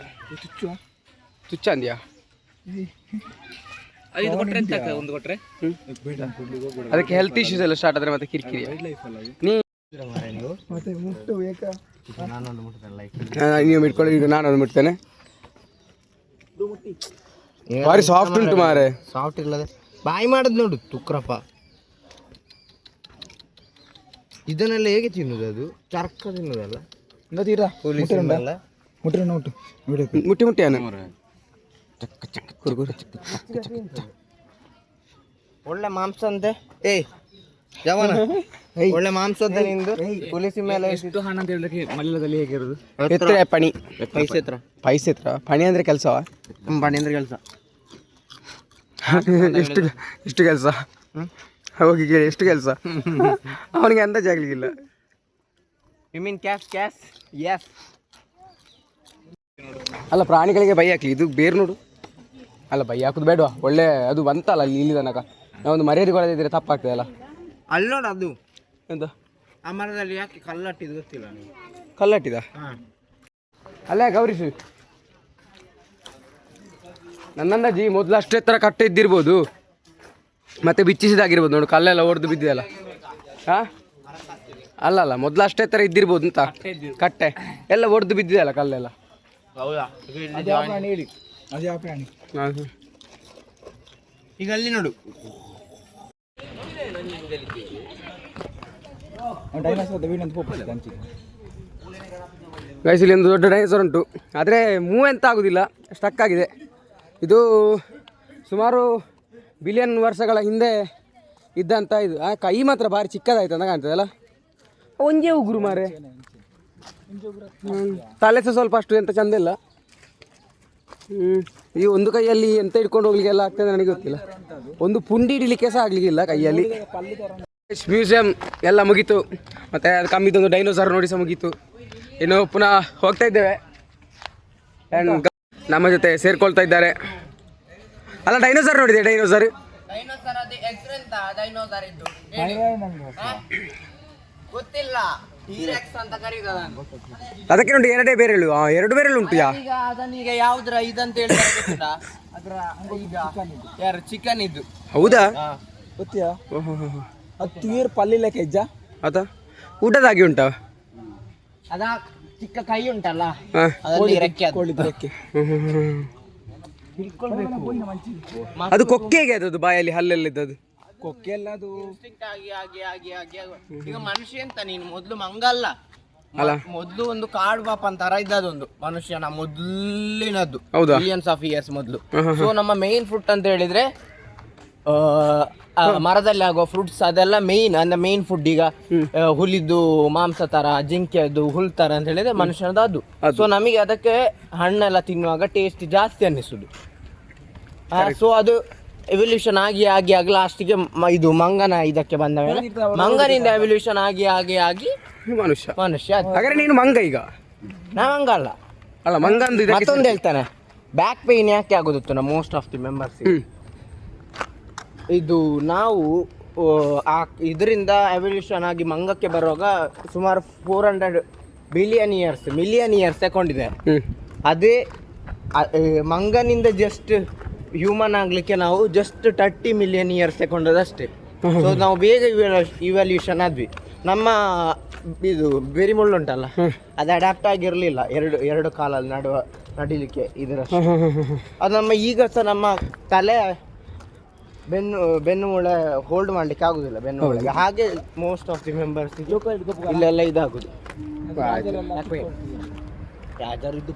ತುಚ್ಚ ಅಂದ್ಯಾ? ಇದು ಕೊಟ್ರೆ ಎಂತ ಆಗ್ತದೆ? ಒಂದು ಕೊಟ್ರೆ ಅದಕ್ಕೆ ಹೆಲ್ತ್ ಇಶ್ಯೂಸ್ ಎಲ್ಲ ಸ್ಟಾರ್ಟ್ ಆದ್ರೆ ಮತ್ತೆ ಕಿರಿಕಿರಿ. ನೀವು ಇಟ್ಕೊಳ್ಳಿ, ಈಗ ನಾನೊಂದು ಮುಟ್ತೇನೆ. ಬಾರಿ ಸಾಫ್ಟ್ ಉಂಟು ಮಾರೆ. ಸಾಫ್ಟ್ ಇಲ್ಲದೆ ಬಾಯಿ ಮಾಡೋದು ನೋಡು ತುಕ್ರಪ್ಪ. ಇದನ್ನೆಲ್ಲ ಹೇಗೆ ತಿನ್ನುದು? ಅದು ಚರ್ಕ ತಿನ್ನುದಲ್ಲ. ಮುಟ್ಟಿ ಒಳ್ಳೆ ಮಾಂಸ ಅಂತೆ. ಜವಾನ ಒಳ್ಳೆ ಮಾಂಸ ಅಂತ ನಿಂದು. ಪೊಲೀಸಿ ಮೇಲೆ ಎಷ್ಟು ಹಣ ಅಂತ ಹೇಳಿದ್ರೆ ಮಲ್ಲದಲ್ಲಿ ಹೇಗಿರೋದು? ಪಣಿ ಪೈಸೆ ಪಣಿ ಅಂದ್ರೆ ಕೆಲಸವ? ಪಣಿ ಅಂದ್ರೆ ಕೆಲಸ. ಎಷ್ಟು ಕೆಲಸ ಹೋಗಿ ಕೇಳಿ, ಎಷ್ಟು ಕೆಲಸ ಅವನಿಗೆ ಅಂದಾಜಾಗ್ಲಿಕ್ಕಿಲ್ಲ. You mean cash? ಯಸ್. ಅಲ್ಲ ಪ್ರಾಣಿಗಳಿಗೆ ಬೈ ಹಾಕಿ, ಇದು ಬೇರೆ ನೋಡು. ಅಲ್ಲ ಬೈ ಹಾಕೋದು ಬೇಡವಾ, ಒಳ್ಳೆ ಅದು ಬಂತಲ್ಲ ಅಲ್ಲಿ ಇಲ್ಲಿ ತನಕ. ನಾವೊಂದು ಮರ್ಯಾದೆ ಕೊಡದಿದ್ರೆ ತಪ್ಪಾಗ್ತದಲ್ಲ. ಅಲ್ಲಿ ನೋಡು ಅದು ಎಂತ ಆ ಮರದಲ್ಲಿ ಯಾಕೆ ಕಲ್ಲಟ್ಟಿದ್ದು ಗೊತ್ತಿಲ್ಲ. ಕಲ್ಲಟ್ಟಿದ ಅಲ್ಲೇ ಗೌರೀಶ್ ನನ್ನಂದಾಜಿ ಮೊದಲು ಅಷ್ಟು ಎತ್ತರ ಕಟ್ಟೆ ಇದ್ದಿರ್ಬೋದು, ಮತ್ತೆ ಬಿಚ್ಚಿಸಿದಾಗಿರ್ಬೋದು. ನೋಡು ಕಲ್ಲೆಲ್ಲ ಹೊಡೆದು ಬಿದ್ದಿದೆಯಲ್ಲ. ಹಾಂ ಅಲ್ಲ ಮೊದಲು ಅಷ್ಟೇ ಥರ ಇದ್ದಿರ್ಬೋದು ಅಂತ. ಕಟ್ಟೆ ಎಲ್ಲ ಹೊಡೆದು ಬಿದ್ದಿದೆಯಲ್ಲ ಕಲ್ಲೆಲ್ಲ. ಹೌದಾ? ಈಗ ಅಲ್ಲಿ ನೋಡು ಗೈಸ್ ಇಲ್ಲಿ ಒಂದು ದೊಡ್ಡ ಡೈನೋಸರ್ ಉಂಟು, ಆದರೆ ಮೂವ್ ಎಂತ ಆಗೋದಿಲ್ಲ, ಸ್ಟಕ್ ಆಗಿದೆ. ಇದು ಸುಮಾರು ಬಿಲಿಯನ್ ವರ್ಷಗಳ ಹಿಂದೆ ಇದ್ದಂಥ ಇದು. ಕೈ ಮಾತ್ರ ಭಾರಿ ಚಿಕ್ಕದಾಯ್ತು ಅಂತ ಕಾಣ್ತದಲ್ಲ. ಒಂಜೇ ಉಗುರು ಮಾರೆ, ತಲೆ ಸಹ ಸ್ವಲ್ಪ ಅಷ್ಟು ಎಂತ ಚಂದ ಇಲ್ಲ. ಈ ಒಂದು ಕೈಯಲ್ಲಿ ಎಂತ ಹಿಡ್ಕೊಂಡು ಹೋಗ್ಲಿಕ್ಕೆಲ್ಲ ಆಗ್ತದೆ ನನಗೆ ಗೊತ್ತಿಲ್ಲ. ಒಂದು ಪುಂಡಿ ಹಿಡಿಲಿಕ್ಕೆ ಸಹ ಆಗ್ಲಿಕ್ಕಿಲ್ಲ ಕೈಯಲ್ಲಿ. ಮ್ಯೂಸಿಯಂ ಎಲ್ಲ ಮುಗೀತು, ಮತ್ತು ಅದು ಕಮ್ಮಿದೊಂದು ಡೈನೋಸಾರ್ ನೋಡಿ ಸಹ ಮುಗೀತು. ಇನ್ನು ಪುನಃ ಹೋಗ್ತಾ ಇದ್ದೇವೆ. ಆ್ಯಂಡ್ ನಮ್ಮ ಜೊತೆ ಸೇರ್ಕೊಳ್ತಾ ಇದ್ದಾರೆ. ಅಲ್ಲ ಡೈನೋಸಾರ್ ನೋಡಿದೆ, ಡೈನೋಸಾರ್ ಗೊತ್ತಿಲ್ಲ, ಅಂತ ಕರೀತದ. ಅದಕ್ಕೆ ನೋಡಿ ಎರಡೇ ಬೇರೆಳು, ಎರಡು ಬೇರೆಳು ಉಂಟು. ಈಗ ಅದನ್ನೀಗ ಯಾವ್ದ್ರ ಇದಂತ ಹೇಳ್ತಾರೆ ಗೊತ್ತಿಲ್ಲ. ಅದ್ರ ಈಗ ಯಾರು ಚಿಕನ್ ಇದ್ದು. ಹೌದಾ? ಗೊತ್ತಿಯಾ? ಅದು ನೀರು ಪಲ್ಲಿಲ್ಲ ಕೆಜ್ಜ ಆತ ಊಟದಾಗಿ ಉಂಟಾ? ಅದ ಚಿಕ್ಕ ಕೈ ಉಂಟಲ್ಲ, ಅದು ಕೊಕ್ಕೆ ಹೇಗೆ ಅದು ಬಾಯಲ್ಲಿ ಹಲ್ಲೆಲ್ಲಿದ್ದದು? ಕೊಕ್ಕೆ ಎಲ್ಲ ಅದು ಈಗ ಮನುಷ್ಯ ಅಂತ ನೀನು ಮೊದ್ಲು ಮಂಗಲ್ಲ ಅಲ್ಲ, ಮೊದ್ಲು ಒಂದು ಕಾಡು ಪಾಪ ತರ ಇದ್ದದೊಂದು ಮನುಷ್ಯನ ಮೊದಲಿನದ್ದು, ಮಿಲಿಯನ್ಸ್ ಆಫ್ ಇಯರ್ಸ್ ಮೊದ್ಲು. ಸೊ ನಮ್ಮ ಮೇನ್ ಫುಡ್ ಅಂತ ಹೇಳಿದ್ರೆ ಮರದಲ್ಲಿ ಆಗುವ ಫ್ರೂಟ್ಸ್ ಅದೆಲ್ಲ ಮೇನ್, ಅಂದ್ರೆ ಮೇನ್ ಫುಡ್. ಈಗ ಹುಲಿದ್ದು ಮಾಂಸ ತರ, ಜಿಂಕೆದು ಹುಲ್ ತರ ಅಂತ ಹೇಳಿದ್ರೆ ಮನುಷ್ಯನದು ಅದು. ಸೊ ನಮಗೆ ಅದಕ್ಕೆ ಹಣ್ಣೆಲ್ಲ ತಿನ್ನುವಾಗ ಟೇಸ್ಟ್ ಜಾಸ್ತಿ ಅನ್ನಿಸುದು. ಸೊ ಅದು ಎವಲ್ಯೂಷನ್ ಆಗಿ ಆಗಿ ಆಗಿ ಲಾಸ್ಟಿಗೆ ಇದು ಮಂಗನ ಇದಕ್ಕೆ ಬಂದ ಮೇಲೆ ಮಂಗನಿಂದ ಎವಲ್ಯೂಷನ್ ಆಗಿ ಆಗಿ ಆಗಿ ಮನುಷ್ಯ. ಹಾಗಾದ್ರೆ ನೀನು ಮಂಗ ಈಗ? ನಾ ಮಂಗ ಅಲ್ಲ. ಅಲ್ಲ ಮಂಗ ಮತ್ತೊಂದು ಹೇಳ್ತಾನೆ, ಬ್ಯಾಕ್ ಪೇನ್ ಯಾಕೆ ಆಗೋದಿತ್ತು ನಮ್ಮ ಮೋಸ್ಟ್ ಆಫ್ ದಿ ಮೆಂಬರ್ಸ್. ಇದು ನಾವು ಇದರಿಂದ ಎವಲ್ಯೂಷನ್ ಆಗಿ ಮಂಗಕ್ಕೆ ಬರುವಾಗ ಸುಮಾರು 400 ಮಿಲಿಯನ್ ಇಯರ್ಸ್ ತಗೊಂಡಿದೆ. ಅದೇ ಮಂಗನಿಂದ ಜಸ್ಟ್ ಹ್ಯೂಮನ್ ಆಗ್ಲಿಕ್ಕೆ ನಾವು ಜಸ್ಟ್ 30 ಮಿಲಿಯನ್ ಇಯರ್ಸ್ ತಗೊಂಡದಷ್ಟೇ. ಸೊ ನಾವು ಬೇಗ ಇವ್ಯಾಲ್ಯೂಷನ್ ಆದ್ವಿ. ನಮ್ಮ ಇದು ಬೆರಿಮುಳ್ಳು ಉಂಟಲ್ಲ, ಅದು ಅಡ್ಯಾಪ್ಟ್ ಆಗಿರಲಿಲ್ಲ ಎರಡು ಕಾಲಲ್ಲಿ ನಡಿಲಿಕ್ಕೆ ಇದರ. ಅದು ನಮ್ಮ ಈಗ ಸಹ ನಮ್ಮ ತಲೆ ಬೆನ್ನು ಮೂಳೆ ಹೋಲ್ಡ್ ಮಾಡ್ಲಿಕ್ಕೆ ಆಗುದಿಲ್ಲ, ಬೆನ್ನು ಮೂಳೆಗೆ. ಹಾಗೆ ಮೋಸ್ಟ್ ಆಫ್ ದಿ ಮೆಂಬರ್ಸ್ ಇಲ್ಲೆಲ್ಲ ಇದಾಗುದು. ಯಾವ್ದಾರಿದ್ದು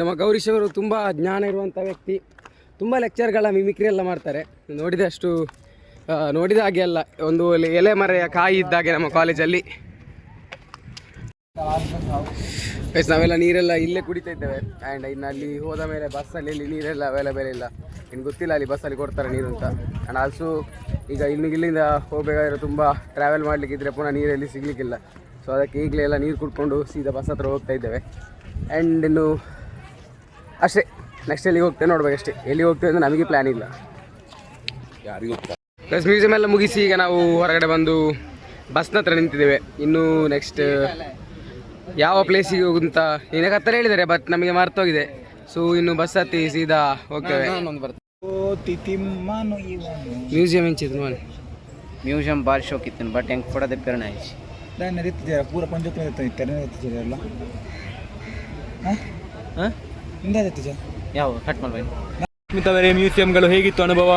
ನಮ್ಮ ಗೌರೀಶ್ ಅವರು ತುಂಬ ಜ್ಞಾನ ಇರುವಂಥ ವ್ಯಕ್ತಿ. ತುಂಬ ಲೆಕ್ಚರ್ಗಳ ಮಿಮಿಕ್ರಿ ಎಲ್ಲ ಮಾಡ್ತಾರೆ. ನೋಡಿದ ಹಾಗೆ ಅಲ್ಲ, ಒಂದು ಎಲೆ ಮರೆಯ ಕಾಯಿ ಇದ್ದಾಗೆ ನಮ್ಮ ಕಾಲೇಜಲ್ಲಿ. ನಾವೆಲ್ಲ ನೀರೆಲ್ಲ ಇಲ್ಲೇ ಕುಡಿತಾ ಇದ್ದೇವೆ. ಆ್ಯಂಡ್ ಇನ್ನು ಅಲ್ಲಿ ಹೋದ ಮೇಲೆ ಬಸ್ಸಲ್ಲಿ ಇಲ್ಲಿ ನೀರೆಲ್ಲ ಅವೈಲೇಬಲ್ ಇಲ್ಲ. ಇನ್ನು ಗೊತ್ತಿಲ್ಲ ಅಲ್ಲಿ ಬಸ್ಸಲ್ಲಿ ಕೊಡ್ತಾರೆ ನೀರು ಅಂತ. ಆ್ಯಂಡ್ ಆಲ್ಸೋ ಈಗ ಇಲ್ಲಿಂದ ಹೋಗಬೇಕಾದ್ರೆ ತುಂಬ ಟ್ರಾವೆಲ್ ಮಾಡಲಿಕ್ಕಿದ್ರೆ ಪುನಃ ನೀರಲ್ಲಿ ಸಿಗಲಿಕ್ಕಿಲ್ಲ. ಸೊ ಅದಕ್ಕೆ ಈಗಲೇ ಎಲ್ಲ ನೀರು ಕುಡ್ಕೊಂಡು ಸೀದಾ ಬಸ್ ಹತ್ರ ಹೋಗ್ತಾ ಇದ್ದೇವೆ. ಆ್ಯಂಡ್ ಇನ್ನು ಅಷ್ಟೇ, ನೆಕ್ಸ್ಟ್ ಎಲ್ಲಿಗೆ ಹೋಗ್ತೇವೆ ನೋಡ್ಬೇಕಷ್ಟೇ. ಎಲ್ಲಿ ಹೋಗ್ತೇವೆ ಅಂದರೆ ನಮಗೆ ಪ್ಲ್ಯಾನ್ ಇಲ್ಲ, ಯಾರಿಗೂ. ಪ್ಲಸ್ ಮ್ಯೂಸಿಯಮ್ ಎಲ್ಲ ಮುಗಿಸಿ ಈಗ ನಾವು ಹೊರಗಡೆ ಬಂದು ಬಸ್ನ ಹತ್ರ ನಿಂತಿದ್ದೇವೆ. ಇನ್ನು ನೆಕ್ಸ್ಟ್ ಯಾವ ಪ್ಲೇಸಿಗೆ ಹೋಗುಂತ ನಿನಗೆ ಹತ್ತಿರ ಹೇಳಿದ್ದಾರೆ, ಬಟ್ ನಮಗೆ ಮರ್ತೋಗಿದೆ. ಸೊ ಇನ್ನು ಬಸ್ ಹತ್ತಿ ಸೀದಾ ಹೋಗ್ತೇವೆ. ಮ್ಯೂಸಿಯಂ ಎಂಚಿತ್ತು ನೋಡಿ, ಮ್ಯೂಸಿಯಂ ಬಾರಿ ಶೋಕ್ ಇತ್ತು, ಬಟ್ ಹೆಂಗೆ ಕೊಡೋದೇ ಪ್ರೇರಣ ಆಯ್ತು. ಪೂರ ಪಂಚಾಯತ್ ಯಾವ ಕಟ್ ಮಾಡ್ಬೇಕು. ಮಿತವರೇ, ಮ್ಯೂಸಿಯಂಗಳು ಹೇಗಿತ್ತು ಅನುಭವ?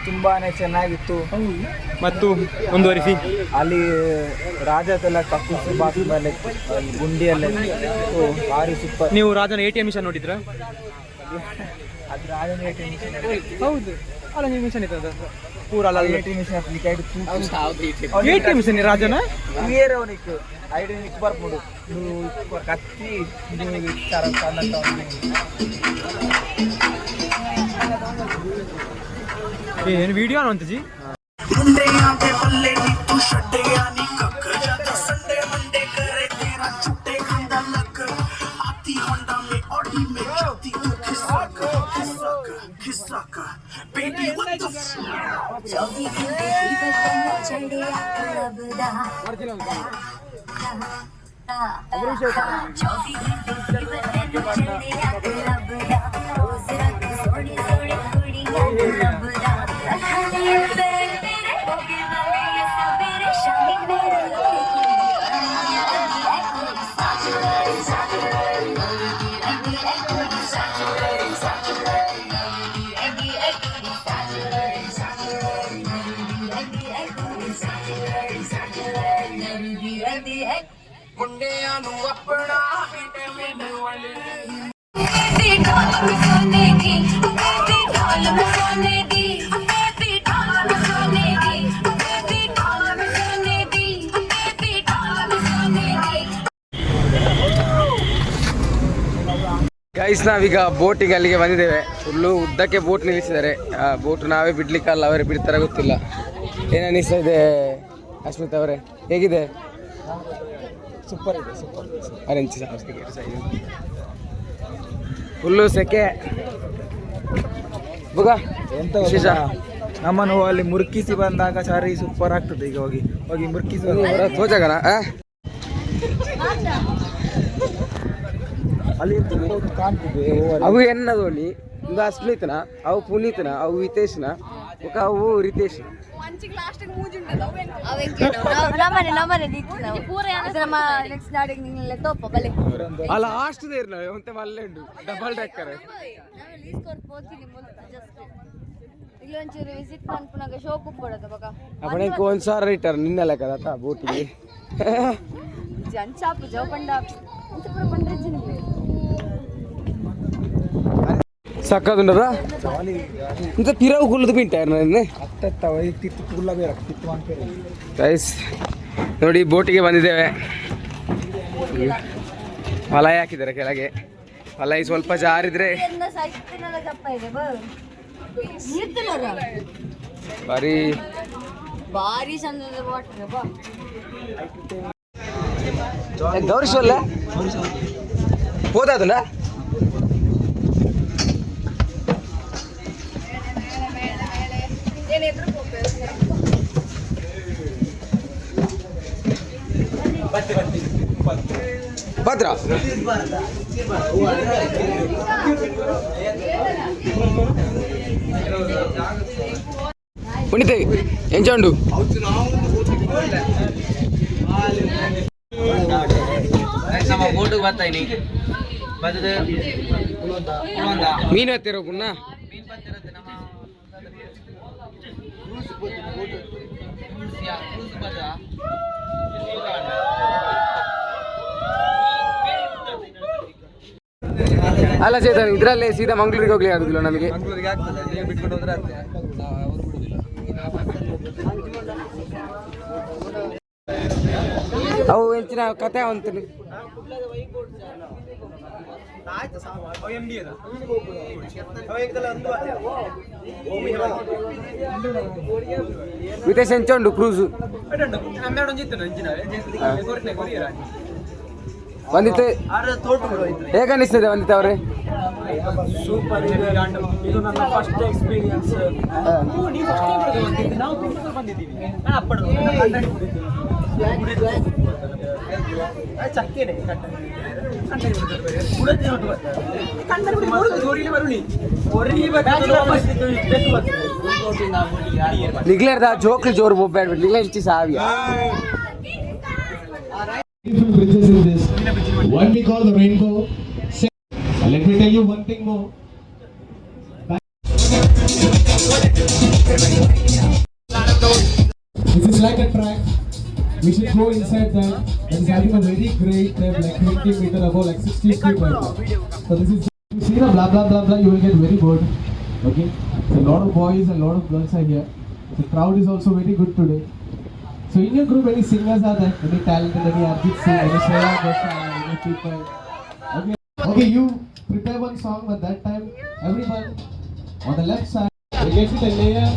ತುಂಬಾನೇ ಚೆನ್ನಾಗಿತ್ತು. ಮತ್ತು ಮುಂದುವರಿಸಿ. ಅಲ್ಲಿ ರಾಜದೆಲ್ಲ ಕಕ್ಕುಸು ಬಾಕಿ ಮೇಲೆ ಗುಂಡಿಯಲ್ಲೇ ಭಾರಿ ಸೂಪರ್. ನೀವು ರಾಜನ ATM ಮಿಷನ್ ನೋಡಿದ್ರ? ಅದು ರಾಜನ ATM ಮಿಷನ್. ಹೌದು, ಅಲ್ಲ ನೀವು ಮಿಷನ್ ಇತ್ತು ಪೂರ ATM ಮಿಷನ್ ATM ಮಿಷನ್ ರಾಜನ ಕ್ಲಿಯರ್ವನಿಕ್ ಐಡೆಂಟಿಕ್ ಬರ್ಬೋದು. ಕತ್ತಿ ತರ ಏನು ವಿಡಿಯೋ ಅನ್ನುವಂಥದ್ದು मुंडे यहाँ पे पल्ले नी तू छड्डे यानी कक्कर जाता संडे मंडे कर ಗೈಸ್ ನಾವೀಗ ಬೋಟಿಗೆ ಅಲ್ಲಿಗೆ ಬಂದಿದ್ದೇವೆ. ಫುಲ್ಲು ಉದ್ದಕ್ಕೆ ಬೋಟ್ ನಿಲ್ಲಿಸಿದ್ದಾರೆ. ಬೋಟ್ ನಾವೇ ಬಿಡ್ಲಿಕ್ಕಲ್ಲ, ಅವರೇ ಬಿಡ್ತಾರೆ ಗೊತ್ತಿಲ್ಲ. ಏನನ್ನಿಸ್ತಾ ಇದೆ ಅಶ್ಮಿತ್ ಅವರೇ, ಹೇಗಿದೆ? ಸೂಪರ್ ಇದೆ, ಸೂಪರ್. ಅರೆಂಜ್ ಫುಲ್ಲು ಸೆಕೆ. ಬುಗ ಎಂತ ವಿಶೇಷ? ನಮ್ಮನ್ನು ಅಲ್ಲಿ ಮುರುಕಿಸಿ ಬಂದಾಗ ಸಾರಿ ಸೂಪರ್ ಆಗ್ತದೆ. ಈಗ ಹೋಗಿ ಹೋಗಿ ಮುರುಕಿಸಿ ತೋಜಗನ ಅಲ್ಲಿ ಕಾಣ್ತಿದೆ. ಅವು ಎನ್ನ ಧೋನಿ, ಒಂದು ಅಸ್ಮಿತ್ನ, ಅವು ಪುನೀತ್ನ, ಅವು ವಿತೇಶ್ನ, ಅವು ರಿತೇಶ್. ಅಲ್ಲ ಲಾಸ್ಟ್ ದೇರ್ ನಾವು ಒಂತೆ ಮಲ್ಲೆಂಡು ಡಬಲ್ ಡೆಕ್ಕರ್ ಅಪ್ಪಣಕ್ಕೆ 1,000 ರಿಟರ್ನ್ ನಿನ್ನೆಲ್ಲ ಕದತ್ತ ಬೋಟಿಗೆ ಸಕ್ಕದುಂಡದ ಇಂತ ಪಿರವು ಕುಲ್ಲದು ಪಿಂಟಾರ ಗೈಸ್ ನೋಡಿ ಬೋಟಿಗೆ ಬಂದಿದ್ದೇವೆ. ವಲಯ ಹಾಕಿದ್ದಾರೆ ಕೆಳಗೆ. ವಲಯ ಸ್ವಲ್ಪ ಜಾರಿದ್ರೆ ಭಾರಿ ಚಂದದ ವಾಟರ್ ಗೌರಿಸಲ್ಲ ಹೋದಲ್ಲ ಭದ್ರ ಪುಣಿತೆ ಎಂಚಂಡು ಬೋಟಿಗೆ ಬರ್ತಾಯಿನಿ ಮೀನು ಹತ್ತಿರ ಪುಣ್ಣ ಅಲ್ಲ ಚೇತನ್, ಇದ್ರಲ್ಲೇ ಸೀದಾ ಮಂಗಳೂರಿಗೆ ಹೋಗ್ಲಿಕ್ಕೆ ಆಗುದಿಲ್ಲ ನಮಗೆ. ಮಂಗಳೂರಿಗೆ ಆಗ್ತದೆ, ನೀವು ಬಿಟ್ಕೊಂಡು ಹೋದ್ರೆ ಆಗ್ತದೆ. ಅವರು ಬಿಡುದಿಲ್ಲ. ಅವು ಹೆಂಚಿನ ಕತೆ ಅಂತೀನಿ. ವಿದೇಶ ಹೆಂಚುಂಡು ಕ್ರೂಸು ಬಂದಿತ್ತು. ಹೇಗನ್ನಿಸ್ತದೆ ಬಂದಿತ್ತು ಅವ್ರೆ? ಸೂಪರ್. ಇದು ನನ್ನ ಫಸ್ಟ್ ಎಕ್ಸ್ಪೀರಿಯನ್ಸ್. ನಿಗ್ಲೇರ್ದ ಜೋಕ್ಲಿ ಜೋರು ಬೊಬ್ಬಾಡ್ಬಿಟ್ಟು ನಿಗ್ಲ ಇಂಚಿ ಸಾವಿಯ. Bridges in this. One we call the rainbow. Let me tell you one thing more. This is like a track. We should go inside that. That is having a very great depth, like 20 meter above, like 60 feet right now. So this is, you see the blah blah blah blah, you will get very bored. Okay. So a lot of boys and a lot of girls are here. The crowd is also very good today. So in your group, any singers are there? Any talented, any Arjit Singh, any Shreya Ghoshal, any people? Okay. Okay, you prepare one song at that time. Everyone on the left side, you get it a layer,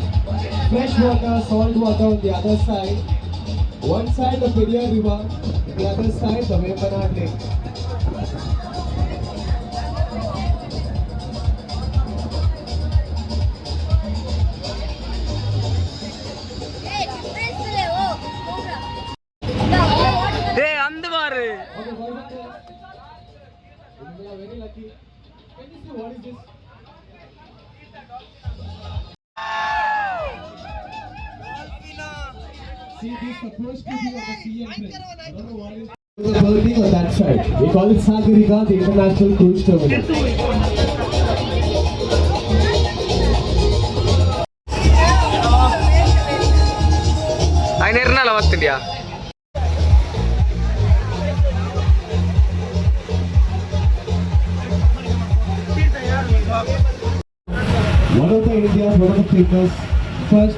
fresh water, salt water on the other side. One side the Periyar River, the other side the Vembanad Lake. See, this is supposed to be on the sea entrance. I don't know what is the building on that side. We call it Sagarika, the international cruise terminal. ఆయన ఎర్నాల వస్తుండియా One of the famous first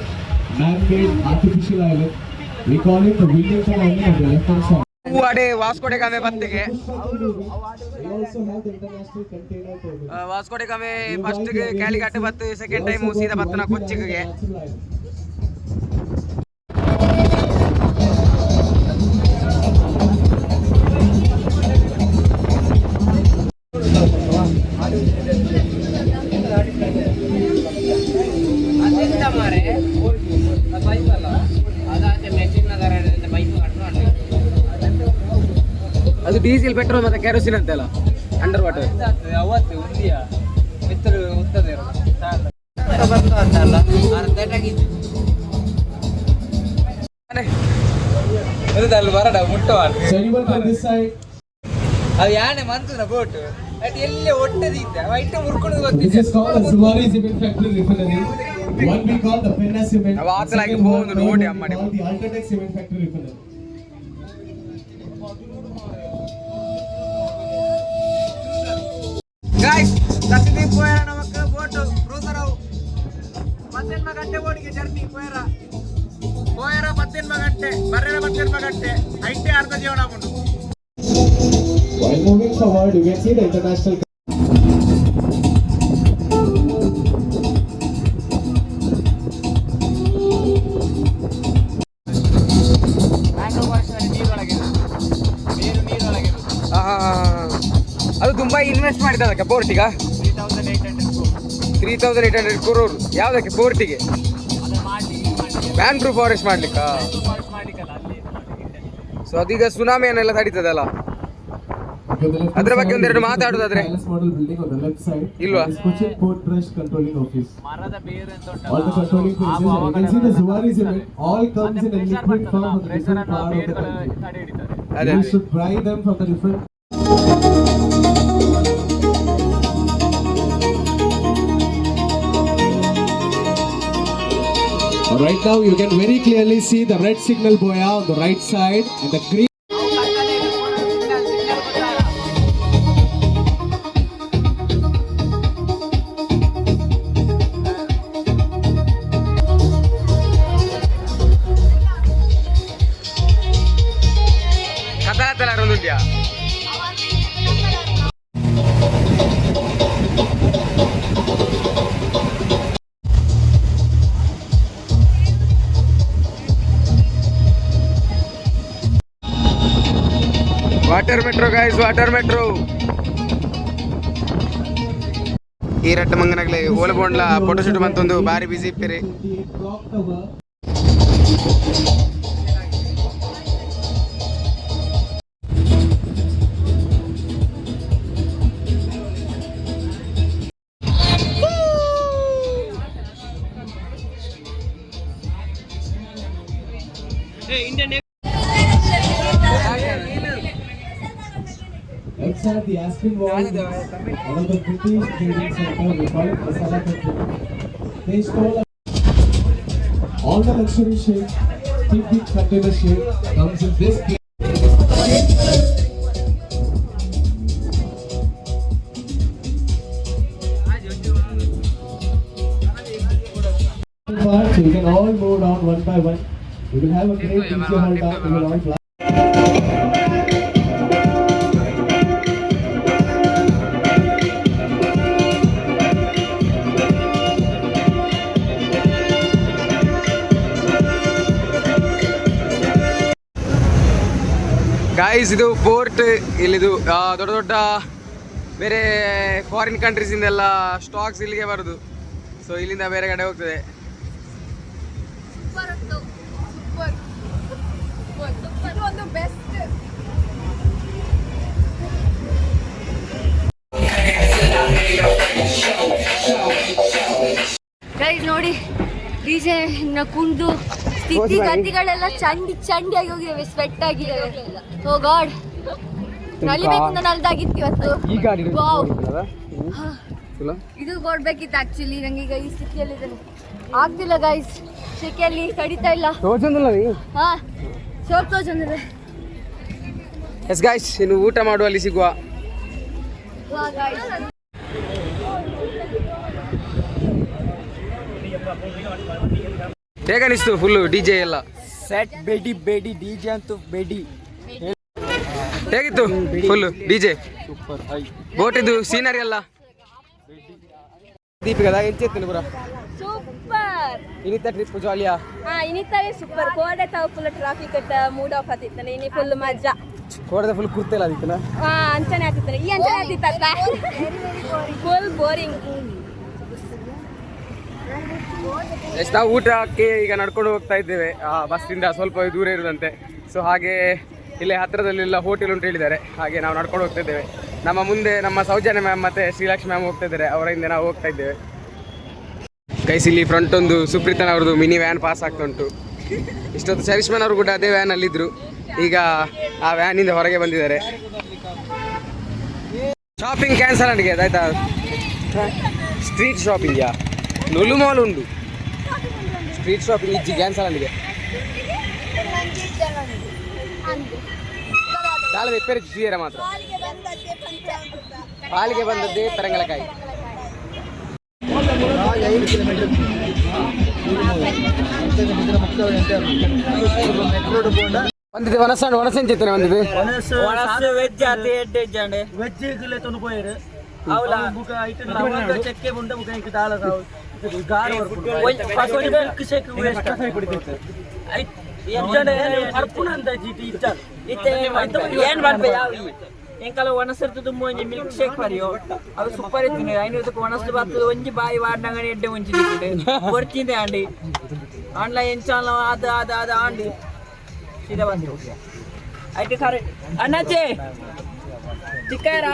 man-made artificial island. We call it the Williamson Island on the left-hand side. ಅಡೆ ವಾಸ್ಕೋಡೆ ಗಾಮೆ ಬತ್ತಿಗೆ We also have the international container terminal. ವಾಸ್ಕೋಡೆ ಗಾಮೆ first Calicut ಬತ್ತು second time ಸೀದಾ ಬತ್ತನ ಕೊಚ್ಚಿಗೆ ಅದು ಡೀಸೆಲ್ ಪೆಟ್ರೋಲ್ ಮತ್ತೆ ಕೆರೋಸಿನ್ ಅಂತೆಲ್ಲ ಅಂಡರ್ ವಾಟರ್ ಅವತ್ತು ಉಂದಿಯ ಮಿತ್ರ ಉತ್ತದೆ ಅಲ್ಲಿ ಬರಡ ಮುಟ್ಟುವ So anyone from this side? ಅದು ಯಾನೆ ಮಂತದ ಬೋಟ್ ಅದು ಎಲ್ಲೇ ಒಟ್ಟದಿದ್ದ ಇಟ್ಟು ಮುರ್ಕೊಂಡು This is called the Zuari Cement Factory Refinery. One we call the Penna Cement. ನಾವು ಆತಲ Second ಆಗಿ one ಹೋಗುದು we ನೋಡಿ ಅಮ್ಮಡಿ. call the Ultratech Cement Factory Refinery. Guys ಕಸಿದಿ ಪೋಯರ ನಮಕ್ ಬೋಟ್ ಕ್ರೂಸರವು 18 ಗಂಟೆ ಬೋಟಿಗೆ ಜರ್ನಿ ಪೋಯರ 18 ಗಂಟೆ ಬರ್ರೆ 18 ಗಂಟೆ ಐಟೆ ಅರ್ಧ ಜೀವನ ಉಂಟು. While moving forward, you can see the international. ಅದು ತುಂಬಾ ಇನ್ವೆಸ್ಟ್ ಮಾಡಿದ ಅದಕ್ಕೆ ಬೋರ್ಟಿಗ 3800 crore ಯಾವುದಕ್ಕೆ ಬೋರ್ಟಿಗೆ ಮ್ಯಾನ್ ಪ್ರೂಫ್ ಫಾರೆಸ್ಟ್ ಮಾಡ್ಲಿಕ್ಕ ಸೊ ಅದೀಗ ಸುನಾಮಿಯನ್ನೆಲ್ಲ ತಡೀತದಲ್ಲ ಅದ್ರ ಬಗ್ಗೆ ಒಂದೆರಡು ಮಾತಾಡೋದಾದ್ರೆ Palace model building on the left side. ಇಲ್ವಾ This Cochin Port Trust Controlling Office. All the controlling places. You can see the Zuari Cement. All comes in a liquid form from the different part of the country. ಅದೇ You should dry them from the different. Right now you can very clearly see the red signal boya on the right side and the green. ಕಥಾತಲ ರುಂದ್ಯಾ water metro guys water metro ಈ ರಟ್ಟ ಮಂಗನಗ್ಲೆ ಓಲಬೋಂಡ್ಲ photoshoot ಬಂತೊಂದು ಬಾರಿ ಬಿಸಿ ಇಪ್ಪೇರಿ Outside the Aspen Wall, one of the British trading center, we call it Masala Factory. They stole all the luxury ship, big container ship comes in this place. So you can all move down one by one. We will have a great picture hall down. We will all fly. Guys ಇದು port ಇಲ್ಲಿದು ದೊಡ್ಡ ದೊಡ್ಡ ಬೇರೆ foreign ಕಂಟ್ರೀಸಿಂದೆಲ್ಲ stocks ಇಲ್ಲಿಗೆ ಬರೋದು. So ಇಲ್ಲಿಂದ ಬೇರೆ ಕಡೆ ಹೋಗ್ತದೆ. ಗೈಸ್ ನೋಡಿ ಡಿಜೆ ಕುಂದು ತಿಥಿ ಗತಿಗಳೆಲ್ಲ ಚಂಡಿ ಆಗಿ ಹೋಗಿವೆ, ಸ್ವೆಟ್ ಆಗಿದ್ದಾವೆ. ಓ ಗಾಡ್, ನಲಿಬೇಕು ಅಂತ ನಲ್ದಾಗಿತ್ತು ಇವತ್ತು. Wow. ಇದು ಕೊಡ್ಬೇಕಿತ್ತು ಆಕ್ಚುಲಿ. ನಂಗೆ ಈಗ ಈ ಸ್ಥಿತಿಯಲ್ಲಿ ಆಗ್ತಿಲ್ಲ ಗೈಸ್, ಶೆಕೆಯಲ್ಲಿ ಕಡಿತಾ ಇಲ್ಲ. ಹಾ ಸೋಪ್ ತೋಜಂದ್ರೆ ಎಸ್ ಗೈಸ್, ಇನ್ನು ಊಟ ಮಾಡುವಲ್ಲಿ ಸಿಗುವ. ಹೇಗನಿಸ್ತು ಫುಲ್ಲು ಡಿಜೆ ಎಲ್ಲ ಸೆಟ್ ಬೇಡಿ ಬೇಡಿ ಡಿಜೆ ಅಂತೂ ಬೇಡಿ. ಹೇಗಿತ್ತು ಫುಲ್ಲು ಡಿಜೆ? ಬೋಟಿದ್ದು ಸೀನರಿ ಎಲ್ಲ ದೀಪಿಕದ ಎಂಚಿತ್ತು ಪುರ ಸೂಪರ್. ಇನ್ನಿತ್ತ ಟ್ರಿಪ್ ಜಾಲಿಯಾ? ಹಾ ಇನ್ನಿತ್ತವೆ ಸೂಪರ್. ಕೋಡೆ ತಾವು ಫುಲ್ ಟ್ರಾಫಿಕ್ ಮೂಡ್ ಆಫ್ ಆತಿತ್ತಾನೆ. ಇನ್ನು ಫುಲ್ ಮಜಾ. ಕೋಡದ ಫುಲ್ ಕುರ್ತೆಲ್ಲ ಆದಿತ್ತಲ್ಲ? ಹಾ ಅಂತಾನೆ ಆತಿತ್ತಾನೆ. ಈ ಅಂತಾನೆ ಆತಿತ್ತಲ್ಲ, ಫುಲ್ ಬೋರಿಂಗ್. ಎಷ್ಟು ನಾವು ಊಟಕ್ಕೆ ಈಗ ನಡ್ಕೊಂಡು ಹೋಗ್ತಾ ಇದ್ದೇವೆ ಬಸ್ಸಿಂದ ಸ್ವಲ್ಪ ದೂರ ಇರುದಂತೆ. ಸೊ ಹಾಗೆ ಇಲ್ಲೇ ಹತ್ತಿರದಲ್ಲೆಲ್ಲ ಹೋಟೆಲ್ ಉಂಟು ಹೇಳಿದ್ದಾರೆ, ಹಾಗೆ ನಾವು ನಡ್ಕೊಂಡು ಹೋಗ್ತಾ ಇದ್ದೇವೆ. ನಮ್ಮ ಮುಂದೆ ನಮ್ಮ ಸೌಜನ್ಯ ಮ್ಯಾಮ್ ಮತ್ತು ಶ್ರೀಲಕ್ಷ್ಮಿ ಮ್ಯಾಮ್ ಹೋಗ್ತಾ ಇದ್ದಾರೆ, ಅವರ ಹಿಂದೆ ನಾವು ಹೋಗ್ತಾ ಇದ್ದೇವೆ. ಗೈಸ್ ಇಲ್ಲಿ ಫ್ರಂಟ್ ಒಂದು ಸುಪ್ರೀತನ್ ಅವ್ರದ್ದು ಮಿನಿ ವ್ಯಾನ್ ಪಾಸ್ ಆಗ್ತಾ ಉಂಟು. ಇಷ್ಟೊತ್ತು ಚರಿಷ್ಮನ್ ಅವರು ಕೂಡ ಅದೇ ವ್ಯಾನಲ್ಲಿದ್ದರು, ಈಗ ಆ ವ್ಯಾನಿಂದ ಹೊರಗೆ ಬಂದಿದ್ದಾರೆ. ಶಾಪಿಂಗ್ ಕ್ಯಾನ್ಸಲ್ ಆಗಿದೆ ಆಯ್ತಾ? ಸ್ಟ್ರೀಟ್ ಶಾಪಿಂಗ್ ಲುಲು ಮಾಲ್ ಉಂಟು, ಸ್ಟ್ರೀಟ್ ಶಾಪಿಂಗ್ ಇಜ್ಜಿ ಕ್ಯಾನ್ಸಲ್ ಆಗಿದೆ. ದಾಳದ ಎಪ್ಪೆರೆ ಸೀರೆ ಮಾತ್ರ ಪಾಲಿಗೆ ಬಂದದ್ದೇ ತರಂಗಲಕಾಯಿ. ಬಂದಿದೆ ಒಣಸಂಚಿತ್ತನೆ ಬಂದಿದೆ. ವೆಜ್ ಅದೇ ಎಡ್ಡೆ ವೆಜ್ ಕಿಲೆ ತೊಂದು ಪೋಯರು ಅವಲ ಬುಕ ಐತ ನಾವು ಚೆಕ್ಕೆ ಮುಂಡ ಬುಕ ಇಂಕ ದಾಳ ಸಾವು ಗಾರ್ first milkshake waste cafe ಕುಡಿತಿತ್ತು ಐ ಎಡ್ಡೆ ಅರ್ಪುನ ಅಂತ ಜಿಟಿ ಇತ್ತ ಇತ್ತೆ ಏನ್ ಮಾಡ್ಬೆ ಯಾವಿ ಎಂಕಲ ಒಣಸರ್ತು ತುಂಬ ಒಂಜಿ ಮಿಲ್ಕ್ ಶೇಕ್ ಪರಿಯೋ ಅದು ಸೂಪರ್ ಇತ್ತು. 500 ಒಣಸು ಬರ್ತದೆ ಒಂಜಿ ಬಾಯಿ ವಾಡ್ನಂಗನೆ ಎಡ್ಡೆ ಒಂಜಿ ದಿಕ್ಕಿದೆ ಬರ್ತಿಂದೆ ಆಂಡಿ ಆನ್ಲೈನ್ ಎಂಚಾಲ ಅದು ಅದು ಅದು ಆಂಡಿ ಸೀದಾ ಬಂದ್ರು ಐತೆ ಖರೆ ಅಣ್ಣಾಚೆ ಚಿಕ್ಕರ.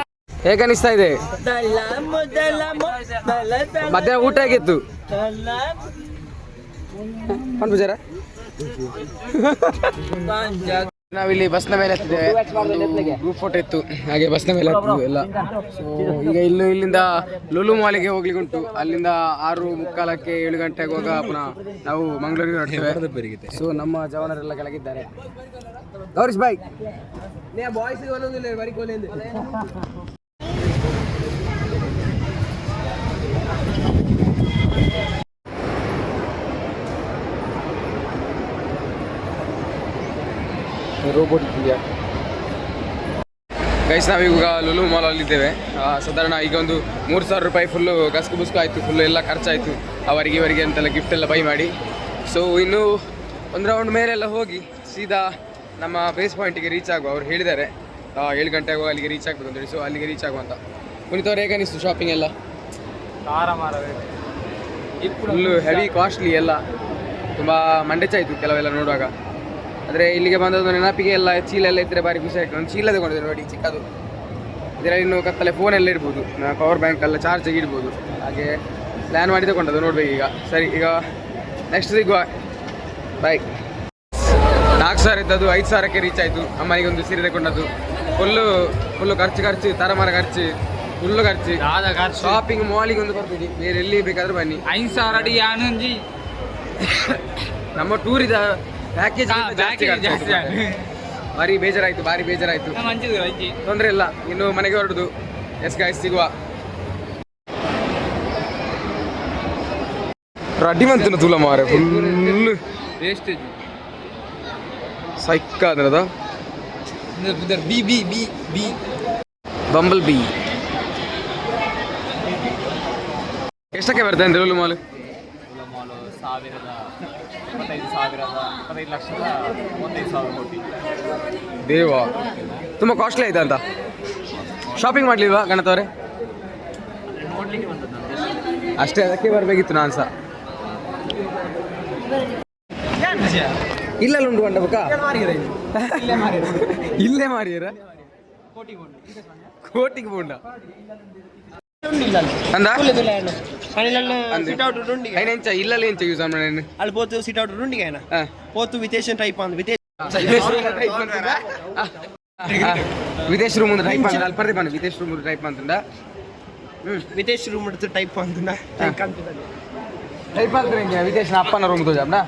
ಹೇಗೆ ಅನಿಸ್ತಾ ಇದೆ? ಮಧ್ಯಾಹ್ನ ಊಟ ಹೇಗಿತ್ತು? ಪಂಜರ ನಾವಿಲ್ಲಿ ಬಸ್ನ ಮೇಲೆ ಹತ್ತಿದ್ದೇವೆ. ಗ್ರೂಪ್ ಫೋಟೋ ಇತ್ತು, ಹಾಗೆ ಬಸ್ನ ಮೇಲೆ ಹತ್ತಿದ್ವು ಎಲ್ಲ. ಸೊ ಈಗ ಇಲ್ಲಿಂದ ಲುಲು ಮಾಲಿಗೆ ಹೋಗ್ಲಿಕ್ಕೆ ಉಂಟು. ಅಲ್ಲಿಂದ 6:45 7 ಗಂಟೆಗೆ ಹೋಗ ಪುನಃ ನಾವು ಮಂಗಳೂರಿಗೆ ಹೊರಡ್ತೇವೆ. ಸೊ ನಮ್ಮ ಜವಾನರೆಲ್ಲ ಕೆಳಗಿದ್ದಾರೆ. ಗೌರೀಶ್ ಬಾಯ್ ಬಾಯ್ಸ್ ಒಂದೊಂದಿಲ್ಲ ಬರೀ ಕೋಲೆ ರೋಬೋಟ್ ಇದೆಯಾ ಗೈಸ್? ನಾವೀಗ ಲುಲು ಮಾಲಲ್ಲಿದ್ದೇವೆ. ಸಾಧಾರಣ ಈಗ ಒಂದು 3,000 ರೂಪಾಯಿ ಫುಲ್ಲು ಗಸ್ಕು ಬುಸ್ಕು ಆಯಿತು, ಫುಲ್ಲು ಎಲ್ಲ ಖರ್ಚಾಯಿತು ಅವರಿಗೆ ಅಂತೆಲ್ಲ ಗಿಫ್ಟ್ ಎಲ್ಲ ಬೈ ಮಾಡಿ. ಸೊ ಇನ್ನು ಒಂದು ರೌಂಡ್ ಮೇಲೆಲ್ಲ ಹೋಗಿ ಸೀದಾ ನಮ್ಮ ಬೇಸ್ ಪಾಯಿಂಟಿಗೆ ರೀಚ್ ಆಗುವ. ಅವ್ರು ಹೇಳಿದ್ದಾರೆ 7 ಗಂಟೆಗೆ ಅಲ್ಲಿಗೆ ರೀಚ್ ಆಗಬೇಕು ಅಂತೇಳಿ. ಸೊ ಅಲ್ಲಿಗೆ ರೀಚ್ ಆಗುವಂತ. ಪುನೀತ್ ಅವ್ರು ಹೇಗೆ ಅನಿಸ್ತು ಶಾಪಿಂಗ್ ಎಲ್ಲ? ಫುಲ್ಲು ಹೆವಿ ಕಾಸ್ಟ್ಲಿ ಎಲ್ಲ, ತುಂಬ ಮಂಡೆಚಾಯಿತು ಕೆಲವೆಲ್ಲ ನೋಡುವಾಗ. ಆದರೆ ಇಲ್ಲಿಗೆ ಬಂದದ್ದು ನೆನಪಿಗೆ ಎಲ್ಲ ಚೀಲ ಎಲ್ಲ ಇದ್ದರೆ ಭಾರಿ ಖುಷಿ ಆಯಿತು. ಒಂದು ಚೀಲ ತಗೊಂಡಿದ್ದೆ ನೋಡಿ, ಚಿಕ್ಕದು. ಇದರಲ್ಲಿ ಇನ್ನು ಕತ್ತಲೆ ಫೋನೆಲ್ಲ ಇಡ್ಬೋದು, ಪವರ್ ಬ್ಯಾಂಕ್ ಎಲ್ಲ ಚಾರ್ಜಿಗೆ ಇಡ್ಬೋದು. ಹಾಗೆ ಪ್ಲ್ಯಾನ್ ಮಾಡಿ ತಗೊಂಡದ್ದು, ನೋಡ್ಬೇಕು ಈಗ. ಸರಿ, ಈಗ ನೆಕ್ಸ್ಟ್ ಸಿಗುವ. ಬಾಯ್. 4,000 ಇದ್ದದ್ದು 5,000ಕ್ಕೆ ರೀಚ್ ಆಯಿತು. ಅಮ್ಮನಿಗೆ ಒಂದು ಸೀರೆ ತಗೊಂಡದ್ದು. ಫುಲ್ಲು ಖರ್ಚು ತರಮಾರ ಖರ್ಚು, ಫುಲ್ಲು ಖರ್ಚು. ಶಾಪಿಂಗ್ ಮಾಲಿಗೆ ಒಂದು ಬರ್ತೀವಿ, ಬೇರೆ ಎಲ್ಲಿ ಬೇಕಾದ್ರೂ ಬನ್ನಿ. 5,000 ಅಡಿ ಆನಂಜಿ ನಮ್ಮ ಟೂರಿದ ಪ್ಯಾಕೇಜ್ ಭಾರಿ ಬೇಜಾರಾಯಿತು. ತೊಂದರೆ ಇಲ್ಲ, ಇನ್ನು ಮನೆಗೆ ಹೊರಡುದು. ಎಸ್ ಗಾಯ್ಸ್, ಸಿಗುವ. ಅಡ್ಡಿ ಬಂತು ತುಲ ಮಾರೆ, ಫುಲ್ ವೇಸ್ಟೇಜ್ ಸೈಕ್ ಅದ. ಬಂಬಲ್ ಬಿ ಎಷ್ಟಕ್ಕೆ ಬರ್ತದೆ ಅಂದ್ರೆ ಲುಲು ಮಾಲ್? 25 ಲಕ್ಷದ 35,000 ಕೋಟಿ. ದೇವ, ತುಂಬ ಕಾಸ್ಟ್ಲಿ ಆಯ್ತಾ ಅಂತ ಶಾಪಿಂಗ್ ಮಾಡಲಿಲ್ವಾ ಗಣತ್ ಅವರೇ? ನೋಡ್ಲಿಕ್ಕೆ ಬಂದದ್ದು ಅಷ್ಟೇ, ಅದಕ್ಕೆ ಬರಬೇಕಿತ್ತು ನಾನು ಸಹ. ಇಲ್ಲಲ್ಲ ಉಂಟು ಕಂಡ ಬುಕ್ಕ ಇಲ್ಲೇ ಮಾರಿಯರ ಕೋಟಿಗೆ ಬೋಂಡ. ಅಂದ ಸಿಟ್ ಔಟ್ ಉಂಡಿ ఆయన ఎంచ ఇళ్ళలో ఎంచ యూజ్ అన్న నేను ಅಲ್ಲಿ పోతు ಸಿಟ್ ಔಟ್ ಉಂಡಿ ఆయన పోతు ವಿದೇಶನ್ ಟೈಪ್ ಅಂದ್ విదేశ్ రూమ్ ఉంది టైప్ అంద అల్పర్ది పని Videsh room type అంతుండ ವಿದೇಶ್ room ಇಡ್ತು type ಅಂದ ಟೈಪ್ ಅಂದ್ರೆ ವಿದೇಶ್ ಅಪ್ಪನ ರೂಮ್ తో ಜಾಬ್ನಾ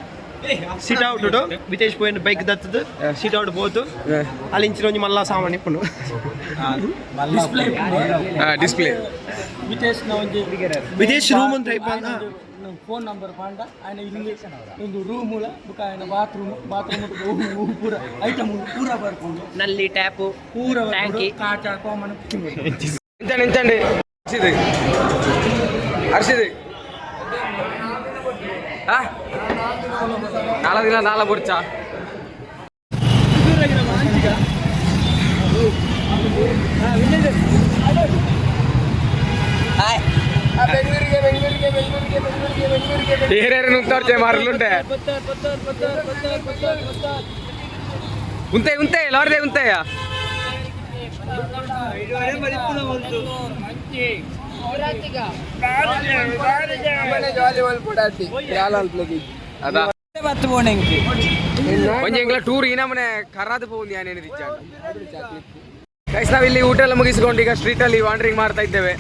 ಸಿಟ್ ಔಟ್ ಉಡು ವಿದೇಶ್ పోయిన బైక్ దత్తదు సిట్ ఔట్ పోతు ಅಲ್ಲಿ ಇಂಚಿ రోజు మళ్ళా సామాన్ ఇప్పుడు డిస్ప్లే ವಿದೇಶ್ ರೂಮ್ ಅಂತ ಟೈಪ್ ಅಂದ ಫೋನ್ ನಂಬರ್ ಪಾಂಡ ఆయన ಇಲ್ಲಿ ಒಂದು ರೂಮುಲ ಬುಕ ఆయన ಬಾತ್ರೂಮ್ ಪೂರ ಐಟಮ್ ಪೂರ ಬರ್ಕೊಂಡು ನಲ್ಲಿ ಟ್ಯಾಪ್ ಪೂರ ಟ್ಯಾಂಕಿ ಕಾಚ ಕಾಮನ್ ఎంచండి హర్షిద్ నాలా దిన నాలా పొడిచా ಏರ್ಯಾರ ನುಂಗ್ತಾರ್ಚೆ ಮಾರಲ್ಲುಂಟೆ ಉಂತೆ ಲಾರ್ದೆ ಉಂತೆಯ അതാ ಕೊಂಚ ಎಂಗ್ಲ ಟೂರ್ ಈ ನಮ್ಮನೆ ಕರಾದ ಹೋಗಿ ನಾನೇನು ಗೈಸ್ ನಾವಿಲ್ಲಿ ಊಟ ಎಲ್ಲ ಮುಗಿಸ್ಕೊಂಡು ಈಗ ಸ್ಟ್ರೀಟಲ್ಲಿ ವಾಂಡ್ರಿಂಗ್ ಮಾಡ್ತಾ ಇದ್ದೇವೆ.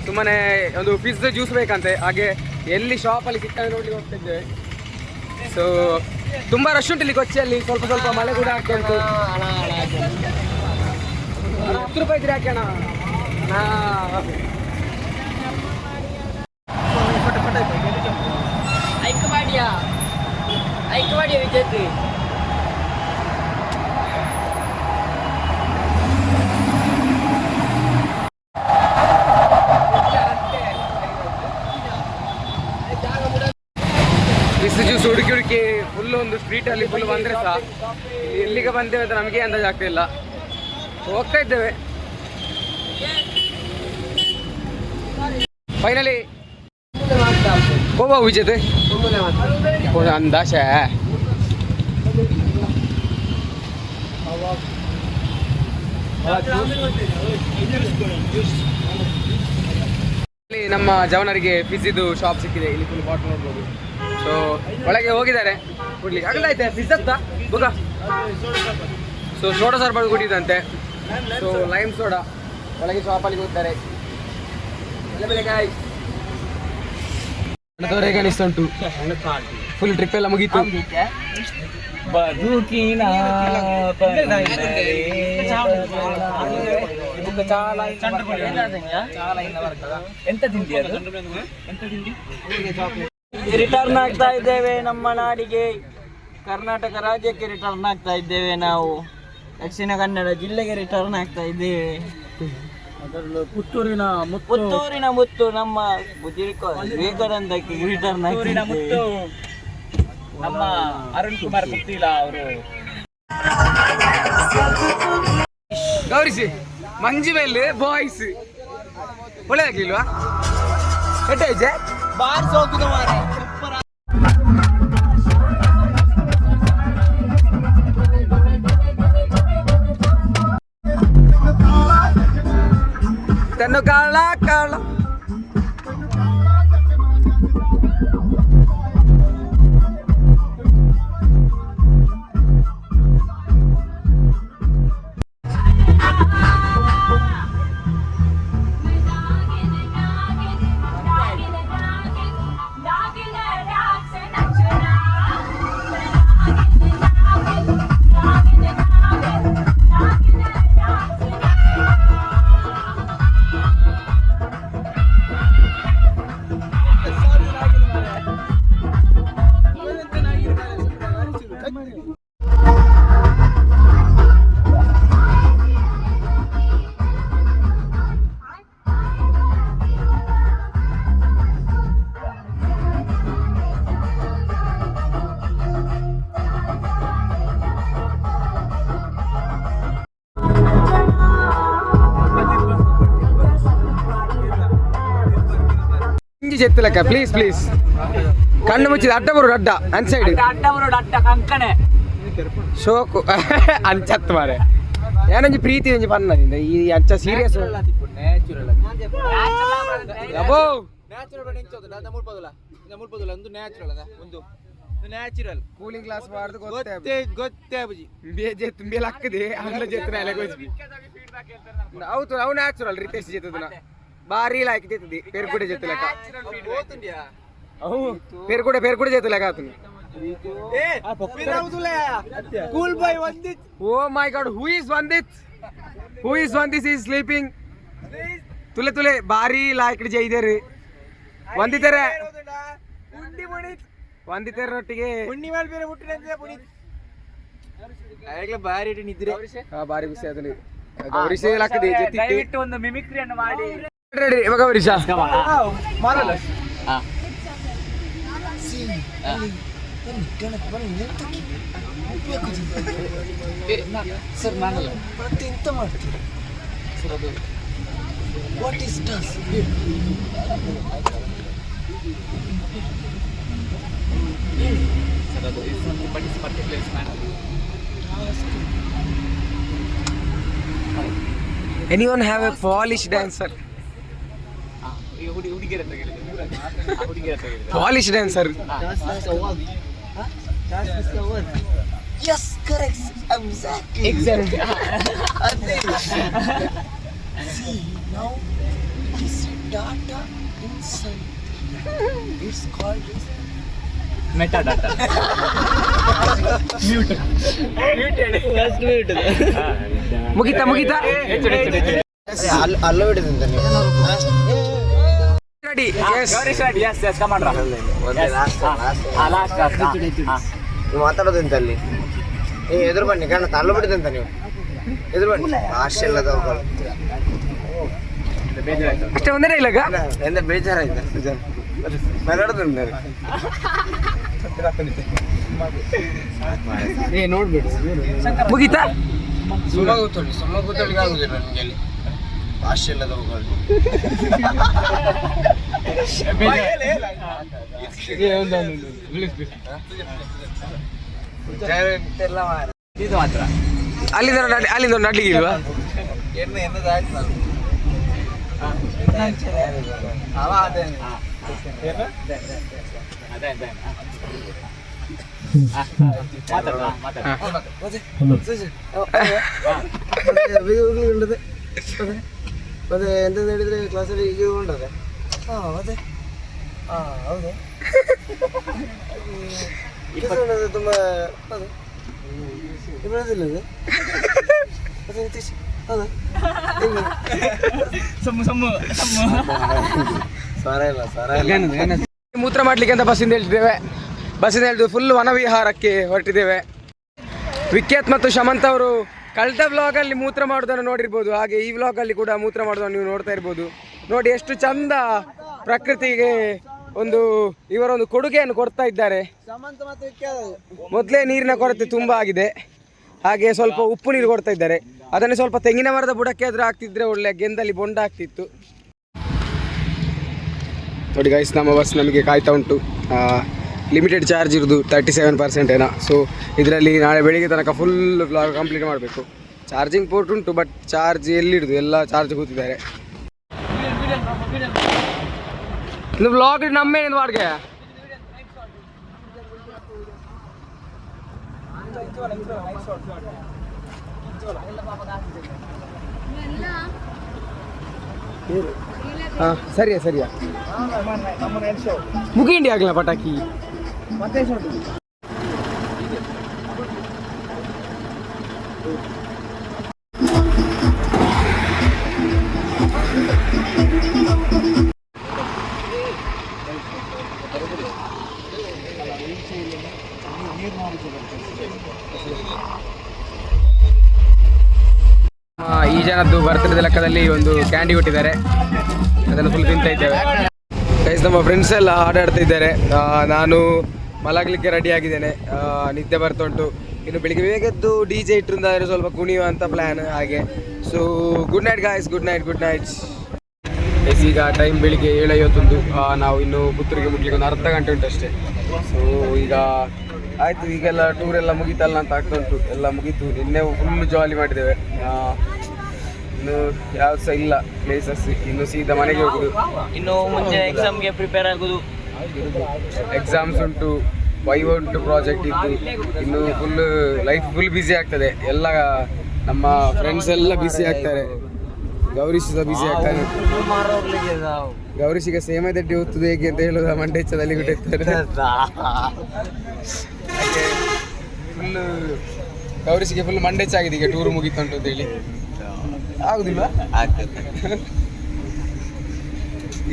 ಸುಮ್ಮನೆ ಒಂದು ಫಿಸ್ ಜ್ಯೂಸ್ ಬೇಕಂತೆ, ಹಾಗೆ ಎಲ್ಲಿ ಶಾಪಲ್ಲಿ ಸಿಗ್ತವೆ ನೋಡ್ಲಿಕ್ಕೆ ಹೋಗ್ತಾ ಇದ್ದೇವೆ. ಸೊ ತುಂಬ ರಶ್ ಉಂಟು ಇಲ್ಲಿ ಕೊಚ್ಚಿಯಲ್ಲಿ, ಸ್ವಲ್ಪ ಸ್ವಲ್ಪ ಮಳೆ ಕೂಡ ಆಗ್ತಾ ಉಂಟು. 10 ರೂಪಾಯಿ ಇದ್ರೆ ಹಾಕೋಣ. ಐಕ್ಯವಾಡಿಯ ವಿಜೇತಿ ಬಿಸಿ ಜ್ಯೂಸ್ ಹುಡುಕಿ ಹುಡುಕಿ ಫುಲ್ ಒಂದು ಸ್ಟ್ರೀಟಲ್ಲಿ ಫುಲ್ ಬಂದರೆ ಸಹ ಎಲ್ಲಿಗೆ ಬಂದೇವೆ ಅಂತ ನಮಗೆ ಅಂದಾಜು ಆಗ್ತಿಲ್ಲ. ಹೋಗ್ತಾ ಇದ್ದೇವೆ. ಫೈನಲಿ ಹೋಗುವ ವಿಜೇತೆ ಅಂದಾಶ. ನಮ್ಮ ಜವನರಿಗೆ ಫಿಜ್ಜಿದು ಶಾಪ್ ಸಿಕ್ಕಿದೆ, ಇಲ್ಲಿ ಫುಲ್ ಬಾಟಲ್ ನೋಡ್ಬೋದು. ಸೊ ಒಳಗೆ ಹೋಗಿದ್ದಾರೆ ಕುಡ್ಲಿಕ್ಕೆ. ಆಗಲ್ಲ ಆಯ್ತಾ ಫಿಜ್ ಅಂತ ಬುಗ. ಸೊ ಸೋಡಾ ಸರ್ಬತ್ ಕುಡಿದಂತೆ. ಸೊ ಲೈಮ್ ಸೋಡಾ ಒಳಗೆ ಶಾಪಲ್ಲಿ ಹೋಗ್ತಾರೆ. ಕಾಣಿಸ್ತಾ ಉಂಟು. ಫುಲ್ ಟ್ರಿಪ್ ಎಲ್ಲ ಮುಗೀತು. ಬದುಕಿನ ಎಂತ ತಿಂಡಿ ಅದು? ರಿಟರ್ನ್ ಆಗ್ತಾ ಇದ್ದೇವೆ ನಮ್ಮ ನಾಡಿಗೆ, ಕರ್ನಾಟಕ ರಾಜ್ಯಕ್ಕೆ ರಿಟರ್ನ್ ಆಗ್ತಾ ಇದ್ದೇವೆ. ನಾವು ದಕ್ಷಿಣ ಕನ್ನಡ ಜಿಲ್ಲೆಗೆ ರಿಟರ್ನ್ ಆಗ್ತಾ ಇದ್ದೇವೆ. ಪುತ್ತೂರಿನ ಮುತ್ತು ನಮ್ಮ ವಿವೇಕಾನಂದಕ್ಕೆ ರಿಟರ್ನ್ ಆಗ್ತಾ ನಮ್ಮ ಅರುಣ್ ಕುಮಾರ್ ಗೊತ್ತಿಲ್ಲ ಅವರು. ಗೌರಿಸಿ ಮಂಜಿಮೇಲೆ ಬಾಯ್ಸ್ ಒಳ್ಳೆದಾಗ್ಲಿಲ್ವಾ? ಎಟ್ಟೈತೆ ಬಾರ್ ಸೋಕಿದ ಮಾರೆ. ತನ್ನು ಕಾಳ ಕಾಳ చెత్తలక్క ప్లీజ్ ప్లీజ్ కన్ను ముచ్చిది అడ్డ బరుడు అడ్డ అన్ సైడ్ ಅಡ್ಡ ಕಂಕಣೆ ಶೋಕು ಅಂಚತ್ ಮಾರೆ ಏನಂಜಿ ಪ್ರೀತಿ ಒಂಜಿ ಪನ್ನದಿಂದ ಈ ಅಂಚ ಸೀರಿಯಸ್ ನ್ಯಾಚುರಲ್ ಅಬ್ಬೋ ನ್ಯಾಚುರಲ್ ಒಂದು ನ್ಯಾಚುರಲ್ ಅದ ಒಂದು ನ್ಯಾಚುರಲ್ ಕೂಲಿಂಗ್ ಗ್ಲಾಸ್ ಬಾರ್ದು ಗೊತ್ತೇ ಬುಜಿ ಬೇಜೆ ತುಂಬಿ ಲಕ್ಕದೆ ಆಂಗ್ಲ ಜೆತ್ತನ ಎಲ್ಲ ಗೊಜ್ಜಿ ಹೌದು ಅವು ನ್ಯಾಚುರಲ್ ರಿತೇಶ್ ಜೆತ್ತದನ ಬಾರಿ ಲಾಯ್ಕ್ ಜೆತ್ತದಿ ಪೇರ್ಕುಡೆ ಜೆತ್ತ ಲೆಕ್ಕ ಅವು ಪೇರ್ಕುಡೆ ಜೆತ್ತ ಲೆಕ್ಕ ಆತನು cool boy Vandith oh my god who is Vandith is sleeping ತುಲೆ ಬಾರಿ ಲಾಯ್ಕ್ ಜೈದೇರಿ ವಂದಿತಾರೆ ವಂದಿತರೊಟ್ಟಿಗೆ ಬಾರಿ ನಿದ್ರೆ ಬಾರಿ ಖುಷಿ ಆಯ್ತು ಗೌರೀಶ್ ಲಾಕದಿ ದಯವಿಟ್ಟು ಒಂದು ಮಿಮಿಕ್ರಿಯನ್ನು ಮಾಡಿ ರೆಡಿ ಇವಾಗ ಗೌರೀಶ ಮಾಡಲ್ಲ ಸರ್ ನಾನಲ್ಲ ಎಂತ ಮಾಡ್ತೀರಿ ಸರ್ ಅದು ವಾಟ್ ಇಸ್ ಡಸ್ ಸರ್ ಅದು ಇಸ್ ಒಂದು particular man. Anyone have A polish dancer ಈಗ ಹುಡುಗಿಯರ ಹತ್ರ ಕೇಳಿದ್ರೆ ಹುಡುಗಿಯರ ಹತ್ರ ಕೇಳಿದ್ರೆ polish dancer Yes, correct. Exactly. See, now this data inside. It's called meta data ಮುಗಿತಾ ಅಲ್ಲ ಬಿಡಿದಂತ ನೀವು ರೆಡಿ ಎಸ್ ಕಮಾಂಡ್ರ ನೀವು ಮಾತಾಡೋದಂತ ಅಲ್ಲಿ ಎದುರು ಬನ್ನಿ ಕಾರಣ ಅಲ್ಲ ಬಿಡಿದಂತ ನೀವು ಎದುರು ಬನ್ನಿ ಆಶೆಲ್ಲದ ಇಷ್ಟ ಒಂದೇ ಇಲ್ಲಗ ಎಂತ ಬೇಜಾರಾಯ್ತು ಮಾತಾಡೋದಂತ ನೋಡ್ಬೇಡಿ ಮುಗಿತಾ ಸುಮ್ಮ ಕೂತೊಳ್ಳಿಗೆ ಆಗುದಿಲ್ಲ ನನಗೆ ಅಲ್ಲಿ ಆಶೆಲ್ಲದ ಇದು ಮಾತ್ರ ಅಲ್ಲಿಂದ ಒಂದು ನಡ್ಲಿಕ್ಕೆ ಇಲ್ವಾ ಮತ್ತೆ ಎಂತ ಹೇಳಿದ್ರೆ ಕ್ಲಾಸಲ್ಲಿ ಈಗ ಉಂಟದೆ ಅದೇ ಹೌದು ತುಂಬ ಅದು ಬರೋದಿಲ್ಲ ಅದು ನಿತೀಶ್ ಹೌದು ಮೂತ್ರ ಮಾಡ್ಲಿಕ್ಕೆ ಅಂತ ಬಸ್ಸಿಂದ ಹೇಳಿದ್ದೇವೆ ಫುಲ್ ವನವಿಹಾರಕ್ಕೆ ಹೊರಟಿದ್ದೇವೆ. ವಿಖ್ಯಾತ್ ಮತ್ತು ಶಮಂತ್ ಅವರು ಕಳೆದ ವ್ಲಾಗಲ್ಲಿ ಮೂತ್ರ ಮಾಡೋದನ್ನು ನೋಡಿರ್ಬೋದು, ಹಾಗೆ ಈ ವ್ಲಾಗಲ್ಲಿ ಕೂಡ ಮೂತ್ರ ಮಾಡೋದನ್ನು ನೀವು ನೋಡ್ತಾ ಇರ್ಬೋದು. ನೋಡಿ ಎಷ್ಟು ಚಂದ ಪ್ರಕೃತಿಗೆ ಇವರೊಂದು ಕೊಡುಗೆಯನ್ನು ಕೊಡ್ತಾ ಇದ್ದಾರೆ. ಮೊದಲೇ ನೀರಿನ ಕೊರತೆ ತುಂಬ ಆಗಿದೆ, ಹಾಗೆ ಸ್ವಲ್ಪ ಉಪ್ಪು ನೀರು ಕೊಡ್ತಾ ಇದ್ದಾರೆ. ಅದನ್ನೇ ಸ್ವಲ್ಪ ತೆಂಗಿನ ಮರದ ಬುಡಕ್ಕೆ ಆದರೂ ಹಾಕ್ತಿದ್ರೆ ಒಳ್ಳೆ ಗೆಂದಲ್ಲಿ ಬೊಂಡ ಆಗ್ತಿತ್ತು. ನೋಡಿ ಗೈಸ್, ನಮ್ಮ ಬಸ್ ನಮಗೆ ಕಾಯ್ತಾ ಉಂಟು. ಲಿಮಿಟೆಡ್ ಚಾರ್ಜ್ ಇರೋದು 37% ಏನೋ. ಸೊ ಇದರಲ್ಲಿ ನಾಳೆ ಬೆಳಿಗ್ಗೆ ತನಕ ಫುಲ್ ವ್ಲಾಗ್ ಕಂಪ್ಲೀಟ್ ಮಾಡಬೇಕು. ಚಾರ್ಜಿಂಗ್ ಪೋರ್ಟ್ ಉಂಟು, ಬಟ್ ಚಾರ್ಜ್ ಎಲ್ಲಿಡುದು, ಎಲ್ಲ ಚಾರ್ಜ್ ಕೂತಿದ್ದಾರೆ. ಇದು ವ್ಲಾಗ್ ನಮ್ಮೇನು ಮಾಡ್ಗೆ ಹಾಂ ಸರಿಯಾ ಮುಗಿಂಡಿ ಆಗಲ್ಲ ಪಟಾಕಿ. ಈ ಜನದ್ದು ಬರ್ತಡೇ ಲೆಕ್ಕದಲ್ಲಿ ಒಂದು ಕ್ಯಾಂಡಿ ಕೊಟ್ಟಿದ್ದಾರೆ, ಅದನ್ನು ಫುಲ್ ತಿಂತಾ ಇದ್ದೇವೆ. ಗೈಸ್, ನಮ್ಮ ಫ್ರೆಂಡ್ಸ್ ಎಲ್ಲ ಆಟಾಡ್ತಾ ಇದ್ದಾರೆ. ನಾನು ಮಲಗಲಿಕ್ಕೆ ರೆಡಿ ಆಗಿದ್ದೇನೆ, ನಿದ್ದೆ ಬರ್ತಾ ಉಂಟು. ಇನ್ನು ಬೆಳಿಗ್ಗೆ ಬೇಗದ್ದು DJ ಇಟ್ಟರಿಂದ ಸ್ವಲ್ಪ ಕುಣಿಯುವ ಅಂತ ಪ್ಲ್ಯಾನ್ ಹಾಗೆ. So good night guys, good night. ಈಗ ಟೈಮ್ ಬೆಳಿಗ್ಗೆ 7:51. ನಾವು ಇನ್ನು ಪುತ್ತೂರಿಗೆ ಮುಟ್ಲಿಕ್ಕೆ ಒಂದು ಅರ್ಧ ಗಂಟೆ ಉಂಟು ಅಷ್ಟೇ. ಸೊ ಈಗ ಆಯಿತು, ಈಗೆಲ್ಲ ಟೂರ್ ಎಲ್ಲ ಮುಗೀತಲ್ಲ ಅಂತ ಆಗ್ತಾ ಉಂಟು. ಎಲ್ಲ ಮುಗೀತು, ನಿನ್ನೆ ಫುಲ್ ಜಾಲಿ ಮಾಡಿದ್ದೇವೆ. ಇನ್ನು ಯಾವ್ದು ಸಹ ಇಲ್ಲ ಪ್ಲೇಸಸ್. ಇನ್ನು ಸೀದಾ ಮನೆಗೆ ಹೋಗುದು. ಇನ್ನು ಮುಂಚೆ ಎಕ್ಸಾಮ್ಗೆ ಪ್ರಿಪೇರ್ ಆಗೋದು. ಎಕ್ಸಾಮ್ಸ್ ಉಂಟು, ವೈವ ಉಂಟು, ಪ್ರಾಜೆಕ್ಟ್ ಇತ್ತು. ಇನ್ನು ಲೈಫ್ ಫುಲ್ ಬ್ಯುಸಿ ಆಗ್ತದೆ. ಎಲ್ಲ ನಮ್ಮ ಫ್ರೆಂಡ್ಸ್ ಎಲ್ಲ ಬ್ಯುಸಿ ಆಗ್ತಾರೆ. ಗೌರೀಶ್ ಸಹ ಬ್ಯುಸಿ ಆಗ್ತಾನೆ. ಗೌರೀಶಿಗೆ ಸೇಮೆ ದಡ್ಡಿ ಹೊತ್ತದು ಹೇಗೆ ಅಂತ ಹೇಳೋದು ಮಂಡೆ ಹೆಚ್ಚದಲ್ಲಿ ಬಿಟ್ಟಿರ್ತಾರೆ. ಹಾಗೆ ಫುಲ್ಲು ಗೌರೀಶಿಗೆ ಫುಲ್ ಮಂಡೆಚ್ಚಾಗಿದೆ ಈಗ ಟೂರ್ ಮುಗಿತುಂಟು ಅಂತ ಹೇಳಿ. ಆಗುದಿಲ್ಲ, ಆಗ್ತದೆ.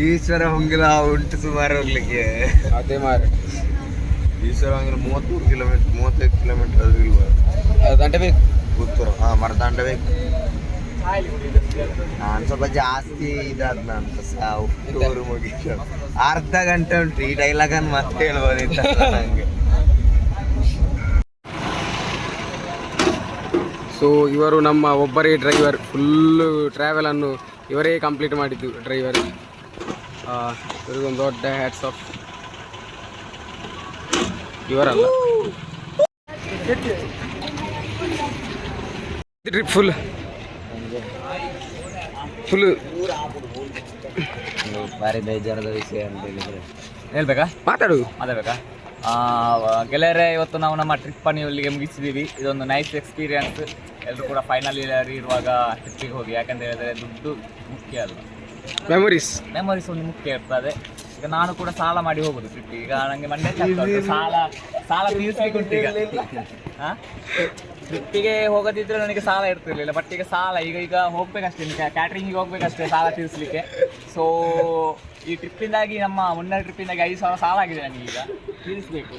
ಈಶ್ವರ ಹೊಂಗಿಲ ಉಂಟು ಸುಮಾರು ಹೋಗ್ಲಿಕ್ಕೆ. ಅದೇ ಮಾರ ಈಶ್ವರ ಹೊಂಗಿಲ 33 ಕಿಲೋಮೀಟರ್ 35 ಕಿಲೋಮೀಟರ್ ಅದು ಇಲ್ವಾ? ದಂಡ ಬೇಕು, ಗೊತ್ತು. ಮರದಾಂಡ ಬೇಕು. ನಾನು ಸ್ವಲ್ಪ ಜಾಸ್ತಿ ಇದಾದ ಅಂತ ಸಾವು ಟೂರು ಮುಗಿತು. ಅರ್ಧ ಗಂಟೆ ಉಂಟು ಈ ಡೈಲಾಗ್ ಅನ್ನು ಮತ್ತೆ ಹೇಳ್ಬೋದಿತ್ತ ನಂಗೆ. ಸೊ ಇವರು ನಮ್ಮ ಒಬ್ಬರೇ ಡ್ರೈವರ್. ಫುಲ್ಲು ಟ್ರಾವೆಲನ್ನು ಇವರೇ ಕಂಪ್ಲೀಟ್ ಮಾಡಿದ್ದು ಡ್ರೈವರ್. ಇವರಿಗೊಂದು ದೊಡ್ಡ ಹ್ಯಾಟ್ಸ್ ಆಫ್. ಇವರಲ್ಲ ಟ್ರಿಪ್ ಫುಲ್ಲು ಭಾರಿ ಬೇಜಾರದ ವಿಷಯ ಅಂತ ಹೇಳಿದ್ರೆ ಹೇಳ್ಬೇಕಾ? ಮಾತಾಡಬೇಕಾ? ಗೆಳೆಯರೇ, ಇವತ್ತು ನಾವು ನಮ್ಮ ಟ್ರಿಪ್ಪನ್ನು ಇಲ್ಲಿಗೆ ಮುಗಿಸಿದ್ದೀವಿ. ಇದೊಂದು ನೈಸ್ ಎಕ್ಸ್ಪೀರಿಯನ್ಸ್. ಎಲ್ಲರೂ ಕೂಡ ಫೈನಲ್ ಇಯರ್ ಇರುವಾಗ ಟ್ರಿಪ್ಪಿಗೆ ಹೋಗಿ, ಯಾಕಂತ ಹೇಳಿದ್ರೆ ದುಡ್ಡು ಮುಖ್ಯ ಅಲ್ಲ, ಮೆಮೊರೀಸ್ ಒಂದು ಮುಖ್ಯ ಇರ್ತದೆ. ಈಗ ನಾನು ಕೂಡ ಸಾಲ ಮಾಡಿ ಹೋಗೋದು ಟ್ರಿಪ್ಪಿಗೆ. ಈಗ ನನಗೆ ಮಂಡ್ಯ ಸಾಲ ತೀರಿಸ್ಲಿಕ್ಕೆ ಉಂಟು ಈಗ. ಟ್ರಿಪ್ಪಿಗೆ ಹೋಗೋದಿದ್ರೆ ನನಗೆ ಸಾಲ ಇರ್ತಿರ್ಲಿಲ್ಲ, ಬಟ್ ಈಗ ಸಾಲ ಈಗ ಹೋಗ್ಬೇಕಷ್ಟೇ, ಕ್ಯಾಟ್ರಿಂಗಿಗೆ ಹೋಗ್ಬೇಕಷ್ಟೇ ಸಾಲ ತೀರಿಸಲಿಕ್ಕೆ. ಸೊ ಈ ಟ್ರಿಪ್ಪಿಂದಾಗಿ, ನಮ್ಮ ಮೊನ್ನೆ ಟ್ರಿಪ್ಪಿಂದಾಗಿ 5,000 ಸಾಲ ಆಗಿದೆ ನನಗೆ, ಈಗ ತೀರಿಸಬೇಕು.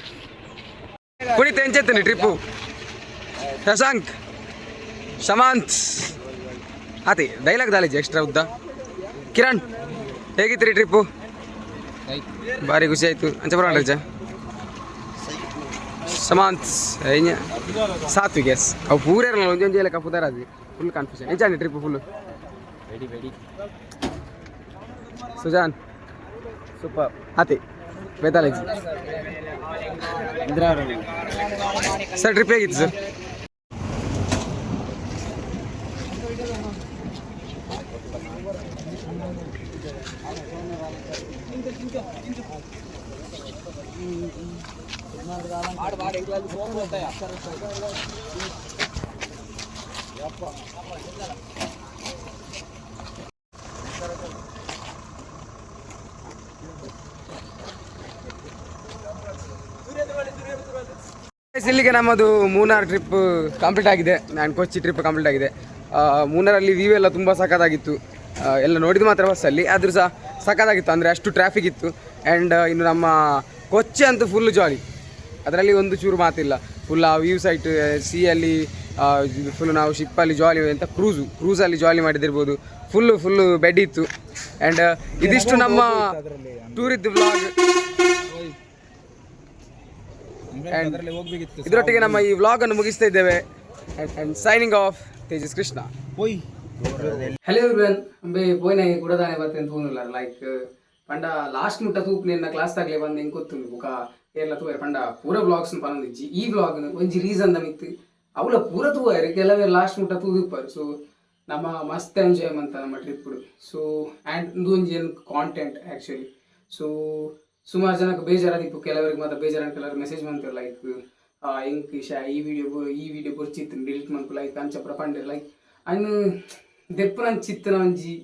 ಕುಣಿತ ಎಂಚೆತ್ತನಿ ಟ್ರಿಪ್ಪು? ಶಶಾಂಕ್, ಶಮಾಂತ್ ಆತಿ ಡೈಲಾಗ್ ದಾಲೇಜಿ ಎಕ್ಸ್ಟ್ರಾ ಉದ್ದ. ಕಿರಣ್, ಹೇಗಿತ್ತು ರೀ ಟ್ರಿಪ್ಪು? ಭಾರಿ ಖುಷಿ ಆಯಿತು. ಅಂಚ ಬರೋಣ ಶಮಾಂತ್ ಏನ ಸಾತ್ವಿಕ್ ಎಸ್ ಅವು ಪೂರೇ ಇರಲ್ಲ. ಒಂದೊಂದು ಎಲ್ಲ ಕಪ್ಪು ತರ ಅದು ಫುಲ್ ಕನ್ಫ್ಯೂಷನ್. ಎಂಚಾನೆ ಟ್ರಿಪ್ಪು ಫುಲ್ಲು? ಸುಜಾನ್ ಸೂಪರ್ ಆತಿ ಬೇತಾಲೇಜಿ. ಸರ್ ಟ್ರಿಪ್ ಹೇಗಿತ್ತು ಸರ್? ಇಲ್ಲಿಗೆ ನಮ್ಮದು ಮೂನಾರ್ ಟ್ರಿಪ್ ಕಂಪ್ಲೀಟ್ ಆಗಿದೆ. ನಾನು ಕೊಚ್ಚಿ ಟ್ರಿಪ್ ಕಂಪ್ಲೀಟ್ ಆಗಿದೆ. ಮೂನಾರಲ್ಲಿ ವ್ಯೂ ಎಲ್ಲ ತುಂಬ ಸಖತ್ತಾಗಿತ್ತು. ಎಲ್ಲ ನೋಡಿದ ಮಾತ್ರ ಬಸ್ಸಲ್ಲಿ, ಆದರೂ ಸಹ ಸಖತ್ತಾಗಿತ್ತು. ಅಂದರೆ ಅಷ್ಟು ಟ್ರಾಫಿಕ್ ಇತ್ತು. ಆ್ಯಂಡ್ ಇನ್ನು ನಮ್ಮ ಕೊಚ್ಚಿ ಅಂತೂ ಫುಲ್ಲು ಜಾಲಿ, ಅದರಲ್ಲಿ ಒಂದು ಚೂರು ಮಾತಿಲ್ಲ. ಫುಲ್ ಆ ವ್ಯೂ ಸೈಟ್ ಸೀಯಲ್ಲಿ ಫುಲ್ ನಾವು ಶಿಪ್ಪಲ್ಲಿ ಜಾಲಿ ಅಂತ ಕ್ರೂಸಲ್ಲಿ ಜಾಲಿ ಮಾಡಿದಿರ್ಬೋದು. ಫುಲ್ಲು ಬೆಡ್ ಇತ್ತು. ಆ್ಯಂಡ್ ಇದಿಷ್ಟು ನಮ್ಮ ಟೂರಿದ್ದು ವ್ಲಾಗ್. ಇದರೊಟ್ಟಿಗೆ ನಮ್ಮ ಈ ವ್ಲಾಗನ್ನು ಮುಗಿಸ್ತಾ ಇದ್ದೇವೆ. And signing off Tejas Krishna. Hello everyone, ಅಂಬೆ ಪೋಯ್ನ ಕೂಡದಾನೆ ಬರ್ತೆ ಅಂತ ತೂನುಲ್ಲ. ಲೈಕ್ ಪಂಡ ಲಾಸ್ಟ್ ಮುಟ್ಟ ತೂಪ್ನ ಕ್ಲಾಸ್ ತಾಗ್ಲೇ ಬಂದು ಹೆಂಗೆ ಗೊತ್ತು ಬುಕ ಎಲ್ಲ ತೂವರೆ ಪಂಡ ಪೂರ ವ್ಲಾಗ್ಸ್ ಪನೊಂದಿಜ್ಜಿ. ಈ ವ್ಲಾಗ್ ಒಂಜಿ ರೀಸನ್ ಮಿತ್ತು ಅವಳ ಪೂರ ತೂವರೆ ಕೆಲವೇ ಲಾಸ್ಟ್ ಮುಟ್ಟ ತೂದುಪ್ಪರು. ಸೊ ನಮ್ಮ ಮಸ್ತ್ ಎಂಜಾಯ್ಮೆಂಟ್ ನಮ್ಮ ಟ್ರಿಪ್. ಸೊ ಆ್ಯಂಡ್ ಇದು ಒಂಜಿ ಏನು ಕಾಂಟೆಂಟ್ ಆ್ಯಕ್ಚುಲಿ. ಸೊ ಸುಮಾರು ಜನಕ್ಕೆ ಬೇಜಾರಾದಿತ್ತು, ಕೆಲವರಿಗೆ ಮಾತ್ರ ಬೇಜಾರ, ಕೆಲವರು ಮೆಸೇಜ್ ಮಾಡ್ತಾರೆ ಲೈಕ್ ಹೆಂಗೆ ಈ ವಿಡಿಯೋ ಬರ್ಚಿತ್ತು ಡಿಲೀಟ್ ಮಾಡ್ಕೊ ಲೈಕ್ ಅಂಚ ಪ್ರಪಂಡ ಲೈಕ್ ಅನ್ನು ದೆಪ್ಪನ ಚಿತ್ತನ ಒಂಜಿ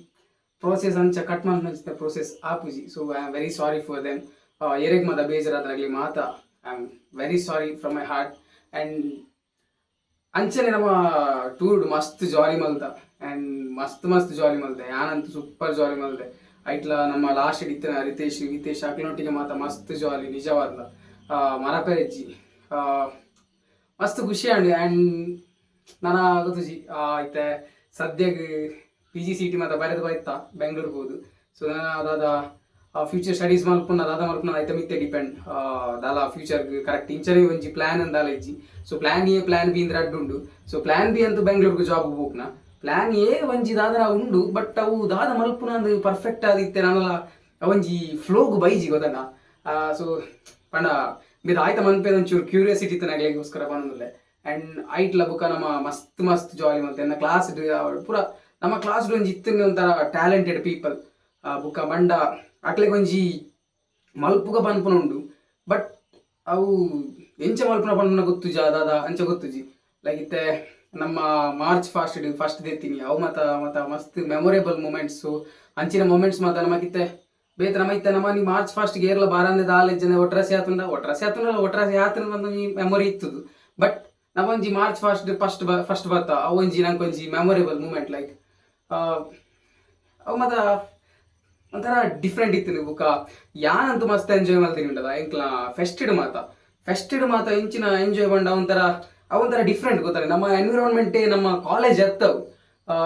ಪ್ರೋಸೆಸ್ ಅಂಚ ಕಟ್ ಮಾಡ್ನ ಪ್ರೋಸೆಸ್ ಆಪುಜಿ. So I am very sorry for them. ಎರೆಗೆ ಮಾತ ಬೇಜಾರಾದಾಗಲಿ ಮಾತ I am very sorry from my heart. And ಅಂಚನೆ ನಮ್ಮ ಟೂರ್ ಮಸ್ತ್ ಜಾಲಿ ಮಲ್ದ. ಆ್ಯಂಡ್ ಮಸ್ತ್ ಜಾಲಿ ಮಲ್ದೆ. ನಾನಂತೂ ಸೂಪರ್ ಜಾಲಿ ಮಲ್ದೆ. ಐಟ್ಲ ನಮ್ಮ ಲಾಸ್ಟ್ ಇತ್ತಿನ ರಿತೇಶ್ ಅಕ್ಲೊಟ್ಟಿಗೆ ಮಾತ ಮಸ್ತ್ ಜಾಲಿ ನಿಜವಾದ ಮರಪೆರಜ್ಜಿ ಮಸ್ತ್ ಖುಷಿ ಅಂಡು. ಆ್ಯಂಡ್ ನಾನು ಗೊತ್ತುಜಿ ಐತೆ ಸದ್ಯಕ್ಕೆ PGCET ಮಾತ ಬರೆದು ಬೈತಾ ಬೆಂಗಳೂರಿಗೆ ಹೋದು. ಸೊ ನಾನು ಅದಾದ ಫ್ಯೂಚರ್ ಸ್ಟಡೀಸ್ ಮಲ್ಪುನ ದಾದ ಮಲ್ಪುನ ಐತೆ ಮಿತ್ತೆ ಡಿಪೆಂಡ್ ದಾಲ ಫ್ಯೂಚರ್ಗೆ ಕರೆಕ್ಟ್ ಇಂಚನೆ ಒಂಜಿ ಪ್ಲ್ಯಾನ್ ಅಂದಾಲ ಇಜ್ಜಿ. So plan A plan B ಅಂದ್ರೆ ಅಡ್ಡುಂಡು. ಸೊ ಪ್ಲ್ಯಾನ್ ಬಿ ಅಂತೂ ಬೆಂಗಳೂರಿಗೆ ಜಾಬ್ ಹೋಗ್ನ. ಪ್ಲ್ಯಾನ್ ಎ ಒಂಜಿ ದಾದನ ಉಂಡು, ಬಟ್ ಅವು ದಾದ ಮಲ್ಪುನ ಅಂದು ಪರ್ಫೆಕ್ಟ್ ಆದಿತ್ತೆ ನಾನಲ್ಲ ಒಂಜಿ ಫ್ಲೋಗು ಬೈಜಿ ಗೊತ್ತಣ್ಣ. ಸೊ ಪಂಡ ಬಿದ ಆಯ್ತ ಮನ್ಪೇದ ಒಂಚೂರು ಕ್ಯೂರಿಯಾಸಿಟಿ ತನಗ್ಲಿಗೋಸ್ಕರ ಬಂದಿಲ್ಲ. ಆ್ಯಂಡ್ ಐಟ್ಲ ಬುಕ್ಕ ನಮ್ಮ ಮಸ್ತ್ ಜಾಲಿ ಮತ್ತೆ ನನ್ನ ಕ್ಲಾಸ್ ಪೂರ ನಮ್ಮ ಕ್ಲಾಸ್ ಒಂಜಿ ಇತ್ತಿನ ಒಂಥರ ಟ್ಯಾಲೆಂಟೆಡ್ ಪೀಪಲ್ ಬುಕ್ಕ ಬಂಡ ಅಕ್ಲೆಗ್ ಒಂಜಿ ಮಲ್ಪುಗ ಪನ್ಪುನ ಉಂಡು. ಬಟ್ ಅವು ಎಂಚ ಮಲ್ಪುನ ಪನ್ಪುನ ಗೊತ್ತುಜಿ ಅದಾದ ಅಂಚ ಗೊತ್ತುಜಿ. ಲೈಕ್ ಇತ್ತೆ ನಮ್ಮ ಮಾರ್ಚ್ ಫಸ್ಟ್ ದೆತ್ತೀನಿ ಅವು ಮತ ಮಸ್ತ್ ಮೆಮೊರೇಬಲ್ ಮೂಮೆಂಟ್ಸು ಅಂಚಿನ ಮೂಮೆಂಟ್ಸ್ ಮಾತ ನಮಗಿತ್ತೆ ಬೇತ ನಮ್ಮ ಇತ್ತೆ ನಮ್ಮ ನೀ ಮಾರ್ಚ್ ಫಸ್ಟ್ಗೆ ಏರ್ಲ ಬಾರಂದೆ ದಾಲೆ ಜನ ಒಟ್ರಾಸಿ ಆತುಂಡ ಒಂದು ಮೆಮೊರಿ ಇತ್ತದು. ಬಟ್ ನಮ್ಮೊಂಜಿ ಮಾರ್ಚ್ ಫಸ್ಟ್ ಬರ್ತ ಅವೊಂಜಿ ನಂಗೊಂಜಿ ಮೆಮೊರೇಬಲ್ ಮೂಮೆಂಟ್. ಲೈಕ್ ಅವು ಮತ ಒಂಥರ ಡಿಫ್ರೆಂಟ್ ಇತ್ತು. ನೀವು ಬುಕ್ಕ ಯಾನಂತೂ ಮಸ್ತ್ ಎಂಜಾಯ್ ಮಾಡ್ತೀನಿ ಉಂಟದ ಎಂಕ್ಲ ಫೆಸ್ಟಿಡ್ ಮಾತ ಇಂಚಿನ ಎಂಜಾಯ್ ಬಂಡ ಅವೊಂಥರ ಡಿಫ್ರೆಂಟ್ ಗೊತ್ತಾರೆ. ನಮ್ಮ ಎನ್ವಿರಾನ್ಮೆಂಟೇ ನಮ್ಮ ಕಾಲೇಜ್ ಎತ್ತವು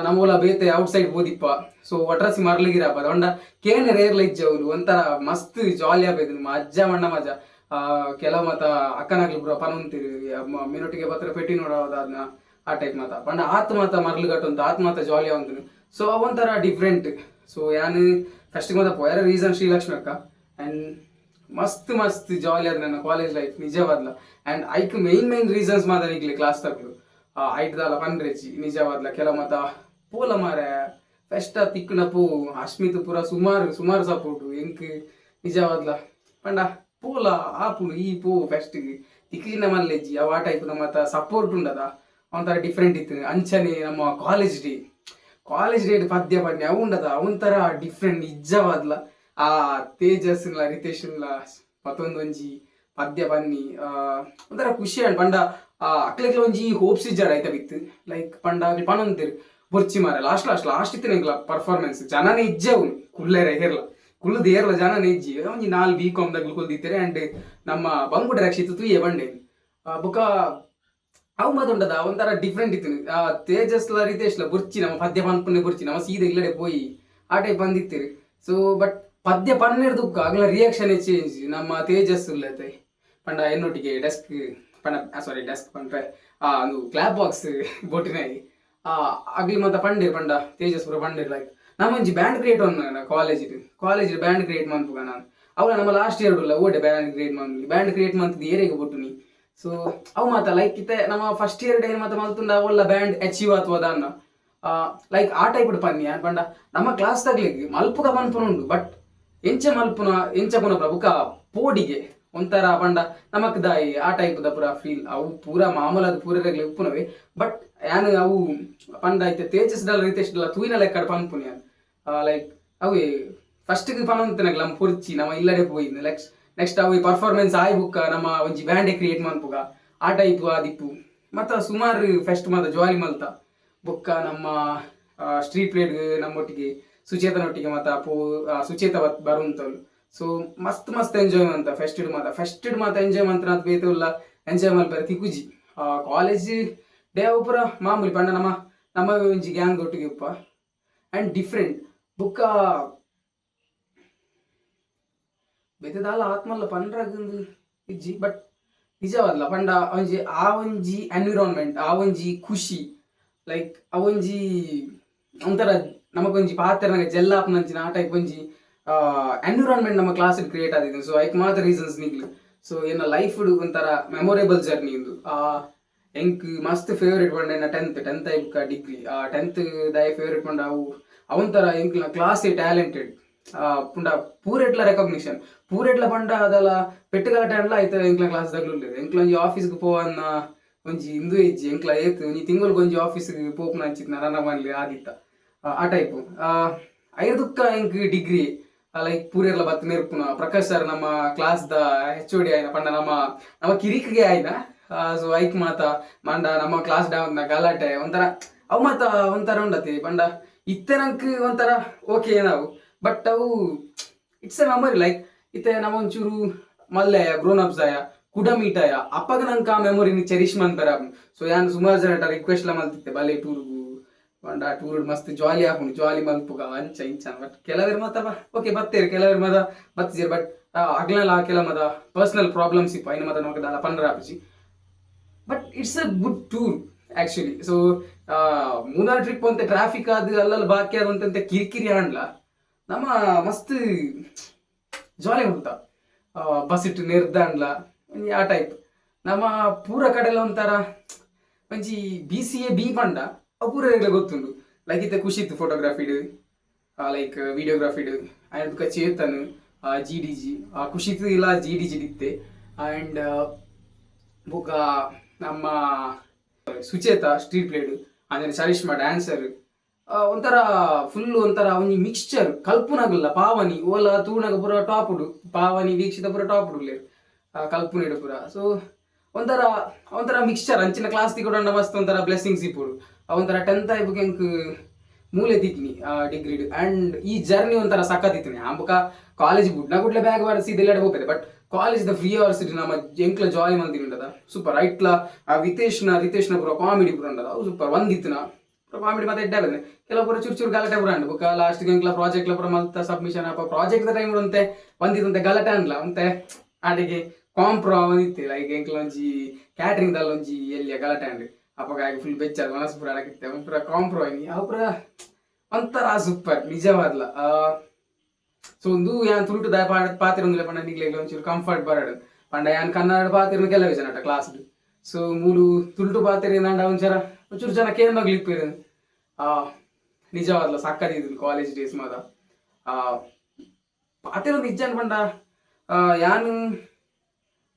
ನಮ್ಮೂಲ ಬೇತೆ ಔಟ್ಸೈಡ್ ಓದಿಪ್ಪ. ಸೊ ಒಟ್ರಾಸಿ ಮರ್ಲಿಗಿರಪ್ಪ ಹೊಂಡ ಕೇನೆ ರೇರ್ಲ ಇಜ್ಜವಲು ಒಂಥರ ಮಸ್ತ್ ಜಾಲಿ ಆಗೋದು. ನಮ್ಮ ಅಜ್ಜ ಮಣ್ಣ ಮಜ ಕೆಲವು ಮತ ಅಕ್ಕನಾಗ್ಲಿ ಪುರ ಪನಂತೀರಿ ಮೀನೊಟ್ಟಿಗೆ ಬತ್ರ ಪೆಟ್ಟಿ ನೋಡೋದಾದ್ನ ಆ ಟೈಪ್ ಮಾತ ಪಂಡ ಆತ್ ಮಾತ ಮರ್ಲು ಕಟ್ಟುಂತ ಆತ್ ಮಾತ ಜಾಲಿ ಆವಂತೀನಿ. ಸೊ ಅವೊಂಥರ ಡಿಫ್ರೆಂಟ್. ಸೊ ಯಾನು ಫಸ್ಟಿಗೆ ಮಾತ ಪೋಯರ ರೀಸನ್ ಶ್ರೀಲಕ್ಷ್ಮಿ ಅಕ್ಕ ಆ್ಯಂಡ್ ಮಸ್ತ್ ಜಾಲಿ ಆದ ನನ್ನ ಕಾಲೇಜ್ ಲೈಫ್ ನಿಜವಾದ್ಲ. ಆ್ಯಂಡ್ ಐಕ್ ಮೇನ್ ರೀಸನ್ಸ್ ಮಾತ ನಿಗ್ಲಿ ಕ್ಲಾಸ್ ತಗ್ಲು ಐಟ್ದಾಲ ಪನ್ರೆಜಿ ನಿಜವಾದ್ಲ ಕೆಲವು ಮತ ಪೂಲ ಮಾರ ಫೆಸ್ಟ್ ತಿಕ್ಕುನ ಪೂ ಅಶ್ಮಿತ್ ಪೂರ ಸುಮಾರು ಸಪೋರ್ಟು ಎಂಕ್ ನಿಜವಾದ್ಲ ಪಂಡ ಪೂಲ ಆ ಪೂಲು ಈ ಪೂ ಫೆಸ್ಟ್ಗೆ ತಿಕ್ಲಿನ ಮಲ್ಲೆಜ್ಜಿ ಅವ ಆ ಟೈಪ್ ನಮ್ಮ ಸಪೋರ್ಟ್ ಉಂಡದ ಒಂಥರ ಡಿಫ್ರೆಂಟ್ ಇತ್ತು. ಅಂಚನೆ ನಮ್ಮ ಕಾಲೇಜ್ ಡೇ ಪದ್ಯ ಪನ್ಯ ಅವು ಉಂಡದ ಅವೊಂಥರ ಡಿಫ್ರೆಂಟ್ ನಿಜವಾದ್ಲ. ಆ ತೇಜಸ್ಲ ರಿತೇಶ್ಲ ಮತ್ತೊಂದು ಒಂಜಿ ಪದ್ಯ ಬನ್ನಿ ಒಂಥರ ಖುಷಿ ಅಂಡ್ ಪಂಡ ಅಕ್ಲೆಗ್ಲ ಒಂಜಿ ಹೋಪ್ಸ್ ಇಜ್ಜಾರ ಆಯ್ತಾ ಬಿತ್ತು. ಲೈಕ್ ಪಂಡ ಆಗ್ಲಿ ಪನಂತೀರಿ ಬೊರ್ಚಿ ಮಾರ ಲಾಸ್ಟ್ ಇತ್ತು ನಂಗೆ ಪರ್ಫಾರ್ಮೆನ್ಸ್ ಜನನೇ ಇಜ್ಜವು ಕುಲ್ಲದ ಏರ್ಲ ಜನನೇ ಇಜ್ಜಿ ಒಂಜಿ 4 B.Com ಕುಲ್ದಿತ್ತಾರೆ. ಆ್ಯಂಡ್ ನಮ್ಮ ಬಂಗುಡ ರಕ್ಷಿತ್ ತುಯ್ಯ ಬಂಡೆ ಬುಕ್ಕ ಅವು ಮಾತುಂಡದ ಒಂಥರ ಡಿಫ್ರೆಂಟ್ ಇತ್ತು. ತೇಜಸ್ಲ ರಿತೇಶ್ಲ ಬುರ್ಚಿ ನಮ್ಮ ಪದ್ಯ ಪನ್ಪನ್ನೆ ಬುರ್ಚಿ ನಮ್ಮ ಸೀದಾ ಇಲ್ಲಡೆ ಪೋಯಿ ಆ ಟೈಪ್ ಬಂದಿತ್ತೀರಿ. ಸೊ ಬಟ್ ಪದ್ಯ ಪನ್ನೆರ್ದುಕ್ಕ ಆಗ್ಲ ರಿಯಾಕ್ಷನ್ ಚೇಂಜ್ ನಮ್ಮ ತೇಜಸ್ ಉಲ್ಲತೆ ಪಂಡ ಎನ್ನೊಟ್ಟಿಗೆ ಡೆಸ್ಕ್ ಪಂಡ್ರೆ ಒಂದು ಕ್ಲಾಪ್ ಬಾಕ್ಸ್ ಬೋಟಿನಾಗಿ ಆಗ್ಲಿ ಮತ್ತ ಪಂಡ ತೇಜಸ್ ಪುರ ಪಂಡಿರ್. ಲೈಕ್ ನಮ್ಮೊಂಜಿ ಬ್ಯಾಂಡ್ ಕ್ರಿಯೇಟ್ ಒಂದು ಕಾಲೇಜ್ ಬ್ಯಾಂಡ್ ಕ್ರಿಯೇಟ್ ಮನ್ಪುಗ ನಾನು ಅವಳ ನಮ್ಮ ಲಾಸ್ಟ್ ಇಯರ್ ಉಲ್ಲ ಓಡೆ ಬ್ಯಾಂಡ್ ಕ್ರಿಯೇಟ್ ಮಂತದ್ದು ಏರೆಗೆ ಬೊಟ್ಟುನಿ. ಸೊ ಅವು ಮಾತ ಲೈಕ್ ಇತ್ತೆ ನಮ್ಮ ಫಸ್ಟ್ ಇಯರ್ ಡೇ ಮಾತ ಮಲ್ತುಂಡ ಅವಲ್ಲ ಬ್ಯಾಂಡ್ ಅಚೀವ್ ಆತ್ವದ ಅನ್ನ ಲೈಕ್ ಆ ಟೈಪ್ ಪನ್ನಿ ಪಂಡ ನಮ್ಮ ಕ್ಲಾಸ್ ತಗ್ಲಿಗೆ ಮಲ್ಪುಗ ಪನ್ಪುನ ಉಂಡು. ಬಟ್ ಎಂಚ ಪುನ ಪ್ರಭುಕ ಪೋಡಿಗೆ ಒಂಥರ ಪಂಡ ನಮಕ್ ದಾಯಿ ಆ ಟೈಪ್ ದ ಪೂರ ಫೀಲ್ ಅವು ಪೂರ ಮಾಮೂಲಾದ ಪೂರರೆಗ್ಲಿ ಉಪ್ಪುನವೆ. ಬಟ್ ಯಾನು ಅವು ಪಂಡ ಐತೆ ತೇಜಸ್ಡಲ್ಲ ರಿತೇಶ್ಡಲ್ಲ ತೂಯಿನ ಲೆಕ್ಕ ಪನ್ಪುನಿ ಲೈಕ್ ಅವು ಫಸ್ಟ್ಗೆ ಪನಂತನಗ್ಲ ನಮ್ಮ ಪುರ್ಚಿ ನಮ್ಮ ಇಲ್ಲಡೆ ಪೋಯಿದ್ದು ನೆಕ್ಸ್ಟ್ ಅವು ಪರ್ಫಾರ್ಮೆನ್ಸ್ ಆಯ್ ಬುಕ್ಕ ನಮ್ಮ ಒಂಜಿ ಬ್ಯಾಂಡೆ ಕ್ರಿಯೇಟ್ ಮನ್ಪುಗ ಆ ಟೈಪ್ ಆದಿಪ್ಪು. ಮತ್ತು ಸುಮಾರು ಫೆಸ್ಟ್ ಮಾತ ಜಾಲಿ ಮಲ್ತ ಬುಕ್ಕ ನಮ್ಮ ಸ್ಟ್ರೀಟ್ ಪ್ಲೇಟ್ ನಮ್ಮೊಟ್ಟಿಗೆ ಸುಚೇತನೊಟ್ಟಿಗೆ ಮತ್ತು ಸುಚೇತ ಬರುವಂಥವ್ರು. ಸೊ ಮಸ್ತ್ ಎಂಜಾಯ್ ಮಂತ ಫೆಸ್ಟಿಡ್ ಮಾತ ಎಂಜಾಯ್ ಮಂತ್ರ ಅಂತ ಬೇತಲ್ಲ ಎಂಜಾಯ್ ಮಲ್ಪರ ತಿಕ್ಕುಜಿ ಕಾಲೇಜ್ ಡೇ ಅವು ಪೂರ ಮಾಮೂಲಿ ಪಂಡ ನಮ್ಮ ಒಂಜಿ ಗ್ಯಾಂಗ್ ಒಟ್ಟಿಗೆ ಉಪ್ಪ ಆ್ಯಂಡ್ ಡಿಫ್ರೆಂಟ್ ಬುಕ್ಕ ಬೇತದಾಲ ಆತ್ಮಲ್ಲ ಪಂಡ್ರಾಗಂದು ಇಜ್ಜಿ. ಬಟ್ ನಿಜವಲ್ಲ ಪಂಡ ಒಂಜಿ ಎನ್ವಿರಾನ್ಮೆಂಟ್ ಆ ಒಂಜಿ ಖುಷಿ ಲೈಕ್ ಅವೊಂಜಿ ಒಂಥರ ನಮಗೊಂಜಿ ಪಾತ್ರ ನನಗೆ ಜೆಲ್ಲಾಪ್ನಂಚಿನ ಆ ಟೈಪ್ ಒಂಜಿ ಎನ್ವಿರಾನ್ಮೆಂಟ್ ನಮ್ಮ ಕ್ಲಾಸ್ ಕ್ರಿಯೇಟ್ ಆದಿದ್ದು. ಸೊ ಐಕ್ ಮಾತ್ರ ರೀಸನ್ಸ್ ನಿಗ್ಲು. ಸೊ ಏನ ಲೈಫ್ ಒಂಥರ ಮೆಮೊರೇಬಲ್ ಜರ್ನಿ ಇಂದು ಎಂಕ್ ಮಸ್ತ್ ಫೇವ್ರೇಟ್ ಪಂಡ ಏನ ಟೆಂತ್ ಐಕ್ ಡಿಗ್ರಿ 10th ದಾಯ ಫೇವ್ರೇಟ್ ಪಂಡ ಅವೊಂಥರ ಎಂಕ್ ಕ್ಲಾಸ್ ಟ್ಯಾಲೆಂಟೆಡ್ ಪುಂಡ ಪೂರೆಟ್ಲ ರೆಕಗ್ನಿಷನ್ ಪೂರೆಟ್ಲ ಪಂಡ ಅದಲ್ಲ ಪೆಟ್ಟುಗಲಾಟ ಎಲ್ಲ ಆಯ್ತು ಎಂಕ್ಲ ಕ್ಲಾಸ್ ದಾಗ್ಲು ಎಂಕ್ಲ ಒಂಜಿ ಆಫೀಸ್ಗೆ ಪೋವನ್ನ ಒಂಜಿ ಇಂದು ಇಜ್ಜಿ ಎಂಕ್ಲ ಏತು ಒಂಜಿ ತಿಂಗಳಿಗೆ ಒಂಜಿ ಆಫೀಸ್ಗೆ ಪೋಪುನ ಹಂಚಿತ್ನ ರನ್ನ ಮನ್ಲಿ ಆದಿತ್ತ ಆ ಟೈಪು. ಐದಕ್ಕ ಎಂಕ್ ಡಿಗ್ರಿ ಲೈಕ್ ಪೂರೆಲ್ಲ ಬತ್ತ ನೆರ್ಪುನ ಪ್ರಕಾಶ್ ಸರ್ ನಮ್ಮ ಕ್ಲಾಸ್ದ HOD ಆಯ್ನ ಪಂಡ ನಮ್ಮ ಕಿರಿಕಿಗೆ ಆಯ್ನ. ಸೊ ಐಕ್ ಮಾತ ಮಂಡ ನಮ್ಮ ಕ್ಲಾಸ್ ಡಾವ್ನ ಗಲಾಟೆ ಒಂಥರ ಅವು ಮಾತ ಒಂಥರ ಉಂಡತಿ ಪಂಡ ಇತ್ತೆ ನಂಗೆ ಒಂಥರ ಓಕೆ ನಾವು. ಬಟ್ ಅವು ಇಟ್ಸ್ ಎ ಮೆಮೊರಿ ಲೈಕ್ ಇತ್ತೆ ನಮ್ಮ ಒಂಚೂರು ಮಲ್ಲೆಯ ಗ್ರೋನ್ ಅಪ್ಸ್ ಆಯ ಕುಡ ಮೀಟಾಯ ಅಪ್ಪಗ ನಂಗೆ ಆ ಮೆಮೊರಿನಿ ಚೆರಿಶ್ ಮನ್ಪರ. ಸೊ ಯಾನು ಸುಮಾರು ಜನ ರಿಕ್ವೆಸ್ಟ್ ಮಲ್ತಿತ್ತೆ ಬಲೆ ಟೂರ್ಗು ಪಂಡ ಟೂರ್ ಮಸ್ತ್ ಜಾಲಿ ಹಾಕೊಂಡು ಜಾಲಿ ಮಲ್ಪುಗ ಅಂಚ ಇಂಚ. ಬಟ್ ಕೆಲವರು ಮಾತ ಓಕೆ ಬತ್ತೇರಿ ಕೆಲವರು ಮದ ಬತ್ತಿದ್ದೀರಿ. ಬಟ್ ಅಗ್ಲಲ್ಲ ಕೆಲ ಮದ ಪರ್ಸನಲ್ ಪ್ರಾಬ್ಲಮ್ಸ್ ಇಪ್ಪ ಇನ್ನು ಮತ ನಮಗೆ ದಾಲ ಪಂಡ್ರ ಆಪಿಸಿ. But it's a good tour actually. So Munnar trip ಅಂತ ಟ್ರಾಫಿಕ್ ಅದು ಅಲ್ಲಲ್ಲಿ ಬಾಕಿ ಆದಂತೆ ಕಿರಿಕಿರಿ ಆಂಡ್ಲ ನಮ್ಮ ಮಸ್ತ್ ಜಾಲಿ ಉಂಟ ಬಸ್ ಇಟ್ಟು ನೆರ್ದಾಂಡ್ಲ ಆ ಟೈಪ್. ನಮ್ಮ ಪೂರ ಕಡೆಲ್ಲ ಒಂಥರ ಒಂಜಿ BCA B ಪಂಡ ಪೂರ ಗೊತ್ತುಂಡು. ಲೈಕ್ ಇತ್ತೆ ಖುಷಿತ್ತು ಫೋಟೋಗ್ರಾಫಿಡ್ ಲೈಕ್ ವಿಡಿಯೋಗ್ರಾಫಿಡ್ ಆ್ಯಂಡ್ ಬುಕ್ಕ ಚೇತನ್ GDG ಖುಷಿತ್ತು ಇಲ್ಲ GDG ಇತ್ತೆ ಆ್ಯಂಡ್ ಬುಕ್ಕ ನಮ್ಮ ಸುಚೇತ ಸ್ಟ್ರೀಟ್ ಪ್ಲೇಡ್ ಅಂಜನೆ ಚರಿಷ್ಮಾ ಡ್ಯಾನ್ಸರ್ ಒಂಥರ ಫುಲ್ ಒಂಥರ ಒಂಜಿ ಮಿಕ್ಸ್ಚರ್ ಕಲ್ಪುನಾಗಲ್ಲ ಪಾವನಿ ಓಲ ತೂಣಗ ಪೂರ ಟಾಪ್ ಉಡು ಪಾವನಿ ವೀಕ್ಷಿತ ಪೂರ ಟಾಪ್ ಉಡ್ಲೇರು ಕಲ್ಪುನಿಡು ಪೂರ ಸೊ ಒಂಥರ ಒಂಥರ ಮಿಕ್ಸ್ಚರ್ ಅಂಚಿನ ಕ್ಲಾಸ್ ತಿಕ್ಕೊಂಡು ಮಸ್ತ್ ಒಂಥರ ಬ್ಲೆಸ್ಸಿಂಗ್ಸ್ ಇಪ್ಪುಡು ಒಂಥರ 10th ಆಯ್ಬುಕ್ ಎಂಕ್ ಮೂಲೆ ತಿಕ್ನಿ ಡಿಗ್ರಿಡ್ ಆ್ಯಂಡ್ ಈ ಜರ್ನಿ ಒಂಥರ ಸಕ್ಕತ್ತಿತ್ತೀನಿ ಅಂಬುಕ ಕಾಲೇಜ್ ಬುಡ್ನ ಗುಡ್ಲೆ ಬ್ಯಾಗ್ ಬಾರಿಸಿ ಇದೆಲ್ಲ ಹೋಗ್ತದೆ but college the free hours ನಮ್ಮ ಎಂಕ್ಲ ಜಾಯ್ ಮಂದಿ ಉಂಟದ ಸೂಪರ್ ಐಟ್ಲ ಆ ರಿತೇಶ್ನ ಪೂರ ಕಾಮಿಡಿ ಪೂರ ಉಂಟದ ಅವು ಸೂಪರ್ ಒಂದಿತ್ತನ ಕಾಮಿಡಿ ಮತ್ತೆ ಎಡ್ಡೆ ಬಂದೆ ಕೆಲವು ಪೂರ ಚೂರು ಗಲಾಟೆ ಪೂರ ಉಂಟು ಬುಕ್ಕ ಲಾಸ್ಟ್ಗೆ ಎಂಕ್ಲ ಪ್ರಾಜೆಕ್ಟ್ಲ ಪೂರ ಮಲ್ತ ಸಬ್ಮಿಷನ್ ಅಪ್ಪ ಪ್ರಾಜೆಕ್ಟ್ ಟೈಮ್ ಅಂತೆ ಒಂದಿತ್ತಂತೆ ಗಲಾಟೆ ಅನ್ಲ ಅಂತೆ ಆಟಿಗೆ ಕಾಂಪ್ರೋ ಒಂದಿತ್ತು ಲೈಕ್ ಎಂಕ್ಲ ಒಂಜಿ ಕ್ಯಾಟ್ರಿಂಗ್ ದಲ್ಲಿ ಒಂಜಿ ಎಲ್ಲಿಯ ಗಲಾಟೆ ಅಂಡ್ರಿ ಅಪ್ಪಾಗ ಫುಲ್ ಬೆಚ್ಚ ಮನಸ್ಸು ಪೂರ ಆಡಕಿತ್ತೆ ಪೂರ ಕಾಂಪ್ರೋ ಆಗಿ ಅವು ಪೂರ ಒಂಥರ ಸೂಪರ್ ನಿಜವಾದ್ಲ ಸೊ ಒಂದು ಯಾನ್ ತುಳುಟು ದಾಯ ಪಾತಿರೊಂದಿಲ್ಲ ಪಂಡ ನಿಗ್ಲೆಗ್ಲ ಒಂಚೂರು ಕಂಫರ್ಟ್ ಬರಡು ಪಂಡ ಯಾನ್ ಕನ್ನಡ ಪಾತಿರ ಕೆಲವೇ ಜನ ಕ್ಲಾಸ್ ಸೊ ಮೂರು ತುಳುಟು ಪಾತಿರ ನಂಡ ಒಂಚೂರು ಜನ ಕೇಂದ್ರಗ್ಲಿಪ್ಪಿರ ನಿಜವಾದ್ಲ ಸಕ್ಕದಿದ್ರು ಕಾಲೇಜ್ ಡೇಸ್ ಮಾದ ಪಾತಿರೊಂದು ಇಜ್ಜನ್ ಪಂಡ ಯಾನು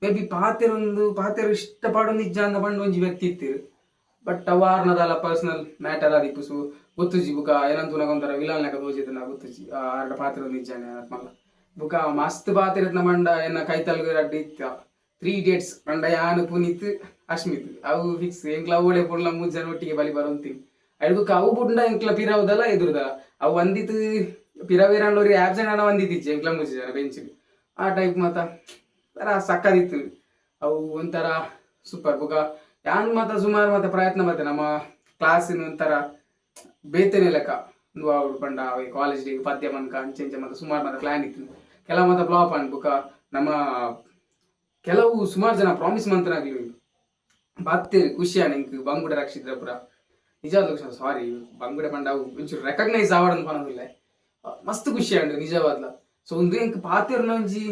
ಮೇ ಬಿ ಪಾತಿರ ಇಷ್ಟಪಡೊಂದು ಇಜ್ಜ ಅಂದ ಪಂಡ ಒಂಜಿ ವ್ಯಕ್ತಿ ಇತ್ತಿರು ಬಟ್ ಅವಾರ್ನದಲ್ಲ ಪರ್ಸನಲ್ ಮ್ಯಾಟರ್ ಆದಿಪ್ಪು ಸೊ ಗೊತ್ತುಜಿ ಬುಕ ಏನಂತ ಒಂಥರ ವಿಲನ್ ಲೆಕ್ಕ ತೋಜಿದ ಗೊತ್ತುಜಿ ಆರ್ಡ ಪಾತ್ರ ನಿಜಾನೆ ಮಲ್ಲ ಬುಕ ಮಸ್ತ್ ಪಾತ್ರ ಮಂಡ ಏನ ಕೈತಲ್ಗ ಅಡ್ಡಿ ಇತ್ತ 3 Idiots ಮಂಡ ಯಾನು ಪುನೀತ್ ಅಶ್ಮಿತ್ ಅವು ಫಿಕ್ಸ್ ಎಂಕ್ಲ ಓಡೆ ಪುಡ್ಲ 3 ಜನ ಒಟ್ಟಿಗೆ ಬಲಿ ಬರೋಂತೀನಿ ಅಡ್ ಬುಕ ಅವು ಬುಡ್ಡ ಎಂಕ್ಲ ಪಿರವುದಲ್ಲ ಎದುರುದಲ್ಲ ಅವು ಒಂದಿತ್ತು ಪಿರವೇರಣ್ಣವ್ರಿ ಆಬ್ಸೆಂಟ್ ಅಣ್ಣ ಒಂದಿತ್ತಿಜ್ಜೆ ಎಂಕ್ಲ 3 ಜನ ಬೆಂಚಿಗೆ ಆ ಟೈಪ್ ಮಾತ ತರ ಸಕ್ಕದಿತ್ತು ಅವು ಒಂಥರ ಸೂಪರ್ ಬುಕ ಯಾನ್ ಮಾತ ಸುಮಾರು ಮತ್ತೆ ಪ್ರಯತ್ನ ಮತ್ತೆ ನಮ್ಮ ಕ್ಲಾಸಿನ ಒಂಥರ ಬೇತೇನೆ ಲೆಕ್ಕ ಅವ್ರು ಪಂಡ ಕಾಲೇಜ್ ಡೇಗೆ ಪದ್ಯ ಮನ್ಕ ಅಂಚೆ ಮತ್ತೆ ಸುಮಾರು ಮತ್ತೆ ಪ್ಲಾನ್ ಇತ್ತು ಕೆಲವು ಮತ್ತೆ ಫ್ಲಾಪ್ ಅನ್ಬುಕ ನಮ್ಮ ಕೆಲವು ಸುಮಾರು ಜನ ಪ್ರಾಮಿಸ್ ಮಂತನಾಗ್ಲಿ ಬಾತ್ತೇರಿ ಖುಷಿ ಎಂಕ್ ಬಂಗುಡೆ ರಕ್ಷಿದ್ರ ಪುರ ನಿಜವಾದ ಸಾರಿ ಬಂಗುಡೆ ಪಂಡ ಅವು ಒಂಚೂರು ರೆಕಗ್ನೈಸ್ ಆವಡನ್ ಪನದಿಲ್ಲ ಮಸ್ತ್ ಖುಷಿ ಅಂಡ್ ನಿಜವಾದ್ಲ ಸೊ ಒಂದು ಎಂಕ್ ಪಾತಿರೋಂಜಿ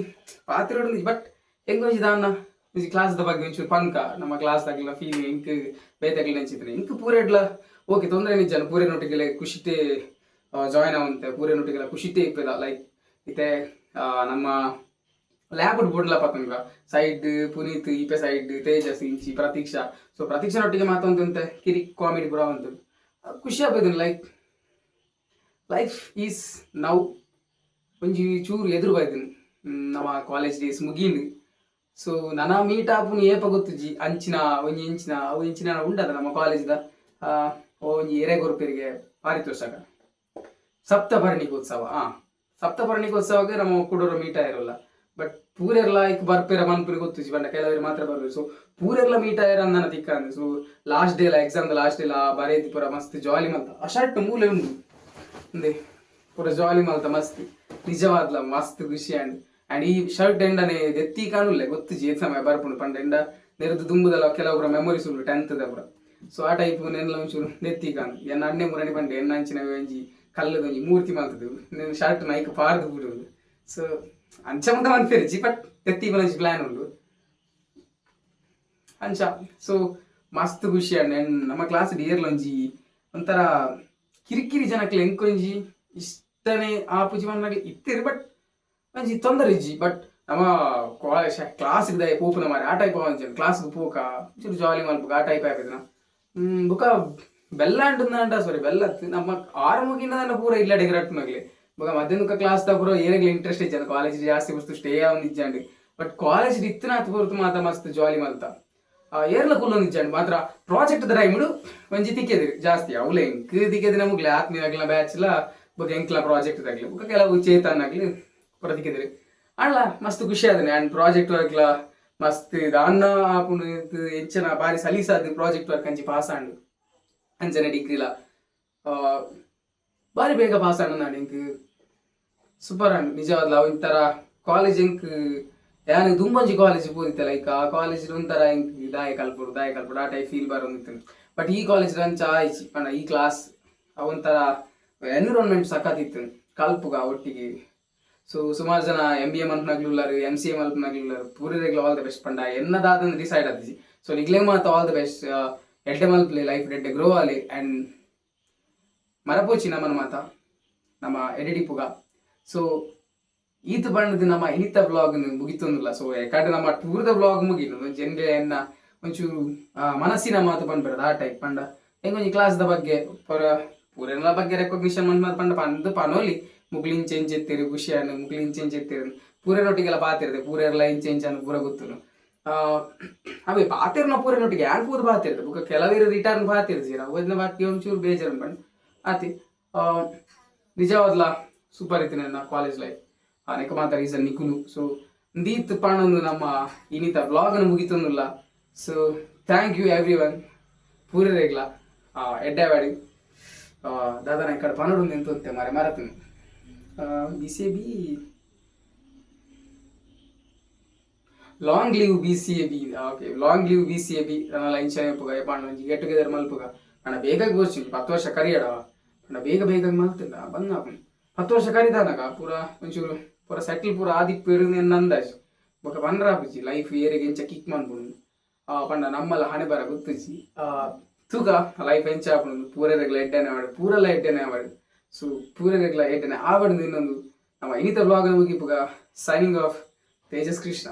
ಬಟ್ ಹೆಂಗೊಂಜಿ ದಾನ್ನ ಕ್ಲಾಸ್ದ ಬಗ್ಗೆ ಒಂಚೂರು ಪಂಕ ನಮ್ಮ ಕ್ಲಾಸ್ದಾಗಿಲ್ಲ ಫೀಲ್ ಎಂಕ್ ಬೇತಾಗಿಲ್ಲ ಅನ್ಸಿದ್ರೆ ಎಂಕ್ ಪೂರೆಡ್ಲ ಓಕೆ ತೊಂದರೆ ನಿಜ ಪೂರೆನೊಟ್ಟಿಗೆಲ್ಲ ಖುಷಿತೆ ಜಾಯ್ನ್ ಆವಂತೆ ಪೂರೆನೊಟ್ಟಿಗೆಲ್ಲ ಖುಷಿತೆ ಇಪ್ಪದ ಲೈಕ್ ಇತ್ತೆ ನಮ್ಮ ಲ್ಯಾಬ್ ಬೋಡ್ಲ ಪತಂಗ ಸೈಡ್ ಪುನೀತ್ ಈಪೆ ಸೈಡ್ ತೇಜಸ್ ಇಂಚಿ ಪ್ರತೀಕ್ಷಾ ಸೊ ಪ್ರತೀಕ್ಷನೊಟ್ಟಿಗೆ ಮಾತೊಂದಂತೆ ಕಿರಿ ಕಾಮಿಡಿ ಪುರ ಅಂತ ಖುಷಿ ಆಗ್ಬೋದನ್ನು ಲೈಫ್ ಈಸ್ ನೌ ಒಂಜಿ ಚೂರು ಎದುರು ಬಾಯ್ದನು ನಮ್ಮ ಕಾಲೇಜ್ ಡೇಸ್ ಮುಗೀಂಡು ಸೊ ನನ್ನ ಮೀಟ್ ಆಪುನು ಏಪ ಗೊತ್ತುಜಿ ಅಂಚಿನ ಒಂಜಿ ಇಂಚಿನ ಅವು ಇಂಚಿನ ಉಂಟದ ನಮ್ಮ ಕಾಲೇಜ್ದ ಒಂಜಿ ಎರೆಗೊರುಪೇರಿಗೆ ಪಾರಿತೋಷಕ ಸಪ್ತಪರ್ಣಿಕೋತ್ಸವಕ್ಕೆ ನಮ್ಮ ಕುಡೋರು ಮೀಟ ಇರೋಲ್ಲ ಬಟ್ ಪೂರೆಲ್ಲ ಈಗ ಬರ್ಪೇರ ಮನ್ಪುರಿ ಗೊತ್ತುಜಿ ಬಂಡ ಕೆಲವರು ಮಾತ್ರ ಬರ್ಬೇಕು ಸೊ ಪೂರೆಲ್ಲ ಮೀಟ ಇರ ನನ್ನ ತಿಕ್ಕ ಅಂದ್ರೆ so last day exam last day ಬರೇತಿ ಪೂರ ಮಸ್ತ್ ಜಾಲಿ ಮಲ್ತ ಆ ಶರ್ಟ್ ಮೂಲೆ ಉಂಟು ಅಂದೆ ಪೂರ ಜಾಲಿ ಮಲ್ತ ಮಸ್ತ್ ನಿಜವಾದ್ಲ ಮಸ್ತ್ ಖುಷಿ ಅಂಡ್ ಈ ಶರ್ಟ್ ಎಂಡನೆ ಎತ್ತಿ ಕಾಣುಲ್ಲ ಗೊತ್ತುಜಿ ಏತ್ ಸಮಯ ಬರ್ಪುಂಡು ಪಂಡ ಎಂಡ ನೆರೆದು ತುಂಬುದಲ್ಲ ಕೆಲವೊಬ್ಬರ ಮೆಮೊರೀಸ್ ಉಂಟು 10th ಪೂರ ಸೊ ಆ ಟೈಪ್ ನೆಲ್ಲ ಒಂಚೂರು ನೆತ್ತಿ ಕಾಣು ಎನ್ನ ಅಣ್ಣೆ ಮುರಣಿ ಬಂಡೆ ಎನ್ನ ಅಂಚಿನ ಒಂಜಿ ಕಲ್ಲದೊಂಜಿ ಮೂರ್ತಿ ಮಲ್ತದು ನನ್ನ ಶರ್ಟ್ ನೈಕ್ ಪಾರ್ದು ಬಿಡುದು ಸೊ ಅಂಚ ಮುಂದೆ ಮನ್ಫೇರಿಜಿ ಬಟ್ ಎತ್ತಿ ಒಂಜಿ ಪ್ಲಾನ್ ಉಂಟು ಅಂಚ ಸೊ ಮಸ್ತ್ ಖುಷಿ ಅಂಡ್ ನಮ್ಮ ಕ್ಲಾಸ್ ಡಿಯರ್ಲೊಂಜಿ ಒಂಥರ ಕಿರಿಕಿರಿ ಜನಕ್ಕೆ ಎಂಕೊಂಜಿ ಇಷ್ಟನೇ ಆಪುಜಿ ಮನ್ನಾಗಿ ಇತ್ತಿರಿ ಬಟ್ ಒಂಜಿ ತೊಂದರೆ ಇಜ್ಜಿ ಬಟ್ ನಮ್ಮ ಕ್ಲಾಸ್ ಇದ್ದ ಪೋಪುನ ಮಾರಿ ಆ ಟೈಪ್ ಅವಂಜಿ ಕ್ಲಾಸ್ಗೆ ಪೋಕ ಚೂರು ಜಾಲಿ ಮಲ್ಪುಗ ಆ ಟೈಪ್ ಆಗಿದ್ನ ಬುಕ ಬೆಲ್ಲ ಅಂಟುಂದ ಸಾರಿ ಬೆಲ್ಲತ್ ನಮ್ಮ 6 ಮುಗಿನ ಪೂರ ಇಲ್ಲ ಡೆಗ್ರಾಟ್ನಾಗ್ಲಿ ಬುಕ ಮಧ್ಯಾಹ್ನಕ ಕ್ಲಾಸ್ ದ ಪೂರ ಏರೆಗ್ಲಿ ಇಂಟ್ರೆಸ್ಟ್ ಇಜ್ಜ ಕಾಲೇಜ್ ಜಾಸ್ತಿ ವಸ್ತು ಸ್ಟೇ ಆವಂದ್ ಇಜ್ಜಂಡಿ ಬಟ್ ಕಾಲೇಜ್ ಇತ್ತಿನಾತ್ ಪೂರ್ತು ಮಾತ ಮಸ್ತ್ ಜಾಲಿ ಮಲ್ತ ಏರ್ಲ ಕುಲ್ಲೊಂದು ಇಜ್ಜಂಡಿ ಮಾತ್ರ ಪ್ರಾಜೆಕ್ಟ್ ದ ಟೈಮ್ ಒಂಜಿ ತಿಕ್ಕೆದಿರಿ ಜಾಸ್ತಿ ಅವಳೆ ಎಂಕ್ ತಿಕ್ಕೆದಿ ನಮಗ್ಲಿ ಆತ್ಮೀಯಾಗ್ಲ ಬ್ಯಾಚ್ಲ ಬುಕ ಎಂಕ್ಲ ಪ್ರಾಜೆಕ್ಟ್ ದಾಗ್ಲಿ ಬುಕ ಕೆಲವು ಚೇತನ್ ಆಗ್ಲಿ ಪೂರ ತಿಕ್ಕೆದಿರಿ ಅಣ್ಣ ಮಸ್ತ್ ಖುಷಿ ಆದನೆ ಅಂಡ್ ಪ್ರಾಜೆಕ್ಟ್ ವರ್ಕ್ಲ ಮಸ್ತ್ ಅನ್ನ ಆಪುಂಡು ಎಂಚನ ಬಾರಿ ಸಲೀಸಾದ ಪ್ರಾಜೆಕ್ಟ್ ವರ್ಕ್ ಅಂಚಿ ಪಾಸ್ ಆಂಡು ಅಂಚನೆ ಡಿಗ್ರಿಲ ಬಾರಿ ಬೇಗ ಪಾಸ್ ಆಂಡು ನಾನು ಎಂಕ್ ಸೂಪರ್ ಅಂಡ್ ನಿಜವಾದ್ಲ ಒಂಥರ ಕಾಲೇಜ್ ಎಂಕ್ ಯಾನು ದುಂಬಂಜಿ ಕಾಲೇಜ್ ಪೋದಿತ್ತೆ ಲೈಕ್ ಆ ಕಾಲೇಜ್ ಒಂಥರ ಎಂಕ್ ದಾಯ ಕಲ್ಪುಡು ಆ ಟೈಪ್ ಫೀಲ್ ಬರೋದಿತ್ತು ಬಟ್ ಈ ಕಾಲೇಜ್ ಅಂಚ ಆಯ್ಚಿ ಅಣ್ಣ ಈ ಕ್ಲಾಸ್ ಒಂಥರ ಎನ್ವಿರಾನ್ಮೆಂಟ್ ಸಖತ್ತಿತ್ತು ಕಲ್ಪುಗ ಒಟ್ಟಿಗೆ ಸೊ ಸುಮಾರು ಜನ MBA ಮಲ್ಪನಾಗ್ಲುಲ್ಲಾರು MCA ಮಲ್ಪನಾಗ್ಲುಲ್ಲಾರು ಪೂರೆಗ್ಲ ಆಲ್ ದ ಬೆಸ್ಟ್ ಪಂಡ ಎನ್ನದಾದ ಡಿಸೈಡ್ ಆದಿಜಿ ಸೊ ನಿಗ್ಲೆ ಮಾತ ಆಲ್ ದ ಬೆಸ್ಟ್ ಎಡ್ಡೆ ಮಲ್ಪ್ಲೆ ಲೈಫ್ ಎಡ್ಡೆ ಗ್ರೋ ಆಲಿ ಅಂಡ್ ಮರಪೋಚಿ ನಮ್ಮನ ಮಾತ ನಮ್ಮ ಎಡಿಡಿಪುಗ. ಸೊ ಈತ ಬಣ್ಣದ ನಮ್ಮ ಇನಿತ ಬ್ಲಾಗ್ ಮುಗಿತೊಂದಿಲ್ಲ. ಸೊ ಯಾಕಂದ್ರೆ ನಮ್ಮ ಟೂರ್ದ ಬ್ಲಾಗ್ ಮುಗಿನು ಜನರೇ ಎನ್ನ ಒಂಚೂರು ಮನಸ್ಸಿನ ಮಾತು ಬಂದ್ಬಿಡೋದು ಆ ಟೈಪ್ ಪಂಡ ಹೆಂಗೊಂಜಿ ಕ್ಲಾಸ್ದ ಬಗ್ಗೆ ಪೂರೆಲ್ಲ ಬಗ್ಗೆ ರೆಕಗ್ನಿಷನ್ ಪಂಡ ಪಂದು ಪನೋಲಿ ಮುಗ್ಲಿಂಚೆ ಎಂಚೆತ್ತೀರಿ ಖುಷಿಯನ್ನು ಮುಗ್ಲಿಂಚೆ ಎಂಚೆತ್ತೀರಿ ಪೂರೆನೊಟ್ಟಿಗೆಲ್ಲ ಪಾತಿರ್ತದೆ ಪೂರೆಲ್ಲ ಇಂಚೆಂಚನ್ನು ಪೂರ ಗೊತ್ತು ಅವೇ ಪಾತಿರ್ನ ಪೂರೆನೊಟ್ಟಿಗೆ ಯಾನ್ ಪೂರ ಪಾತಿರ್ತದೆ ಬುಕ್ಕ ಕೆಲವರು ರಿಟರ್ನ್ ಪಾತಿರ್ತೀರ ಓದಿನ ಬಾಕಿ ಒಂಚೂರು ಬೇಜಾರು ಬಂದು ಆತಿ ನಿಜವಾದ್ಲ ಸೂಪರ್ ಇತ್ತು ನನ್ನ ಕಾಲೇಜ್ ಲೈಫ್ ಅನೇಕ ಮಾತಾ ರೀಸನ್ ನಿಕುಲು. ಸೊ ದೀತ್ ಪಾಣೊಂದು ನಮ್ಮ ಇನ್ನಿತ ಬ್ಲಾಗನ್ನು ಮುಗಿತೊಂದಿಲ್ಲ. So thank you everyone ಪೂರೆರೆಗ್ಲ ಎಡ್ಡೆವಾಡಿ ದಾದನ ಈ ಕಡೆ ಪನೋಡು ನಿಂತಂತೆ ಮರತೀನಿ BCAB long live BCAB. Okay long live BCAB ನನ್ನ ಇಂಚನೆ ಪುಗ ಪಾಂಡ ಗೆಟ್ ಟುಗೆದರ್ ಮಲ್ಪುಗ ನನ್ನ ಬೇಗ ಗೋರ್ಚಿ 10 ವರ್ಷ ಕರಿಯಡವ ನನ್ನ ಬೇಗ ಮಲ್ತಿಲ್ಲ ಬಂದ 10 ವರ್ಷ ಕರಿದಾನಾಗ ಪೂರ ಒಂಚೂರು ಪೂರ ಸೆಟ್ಲ್ ಪೂರ ಆದಿಪ್ಪು ನನ್ನ ಅಂದಾಜು ಬೊಕ ಬಂದ್ರಾಪುಜಿ ಲೈಫ್ ಏರಿಗೆ ಎಂಚ ಕಿಕ್ ಮಾಡ್ಬೋದು ಪಂಡ ನಮ್ಮಲ್ಲ ಹಣೆ ಬರ ಗೊತ್ತಿಸಿ ತೂಕ ಲೈಫ್ ಎಂಚ ಹಾಕೊಂಡು ಪೂರೆರೆಗ್ಲ ಎಡ್ಡೆನೆ ಆವಾಡು ಪೂರೆಲ್ಲ ಎಡ್ಡೆನೆ ಆವಾಡು. ಸೊ ಪೂರೆರೆಗ್ಲ ಎಡ್ಡೆನೆ ಆವಾಡು ಇನ್ನೊಂದು ನಮ್ಮ ಇನಿತ ಬ್ಲಾಗ್ ಮುಗಿಪುಗ ಸೈನಿಂಗ್ ಆಫ್ ತೇಜಸ್ ಕೃಷ್ಣ.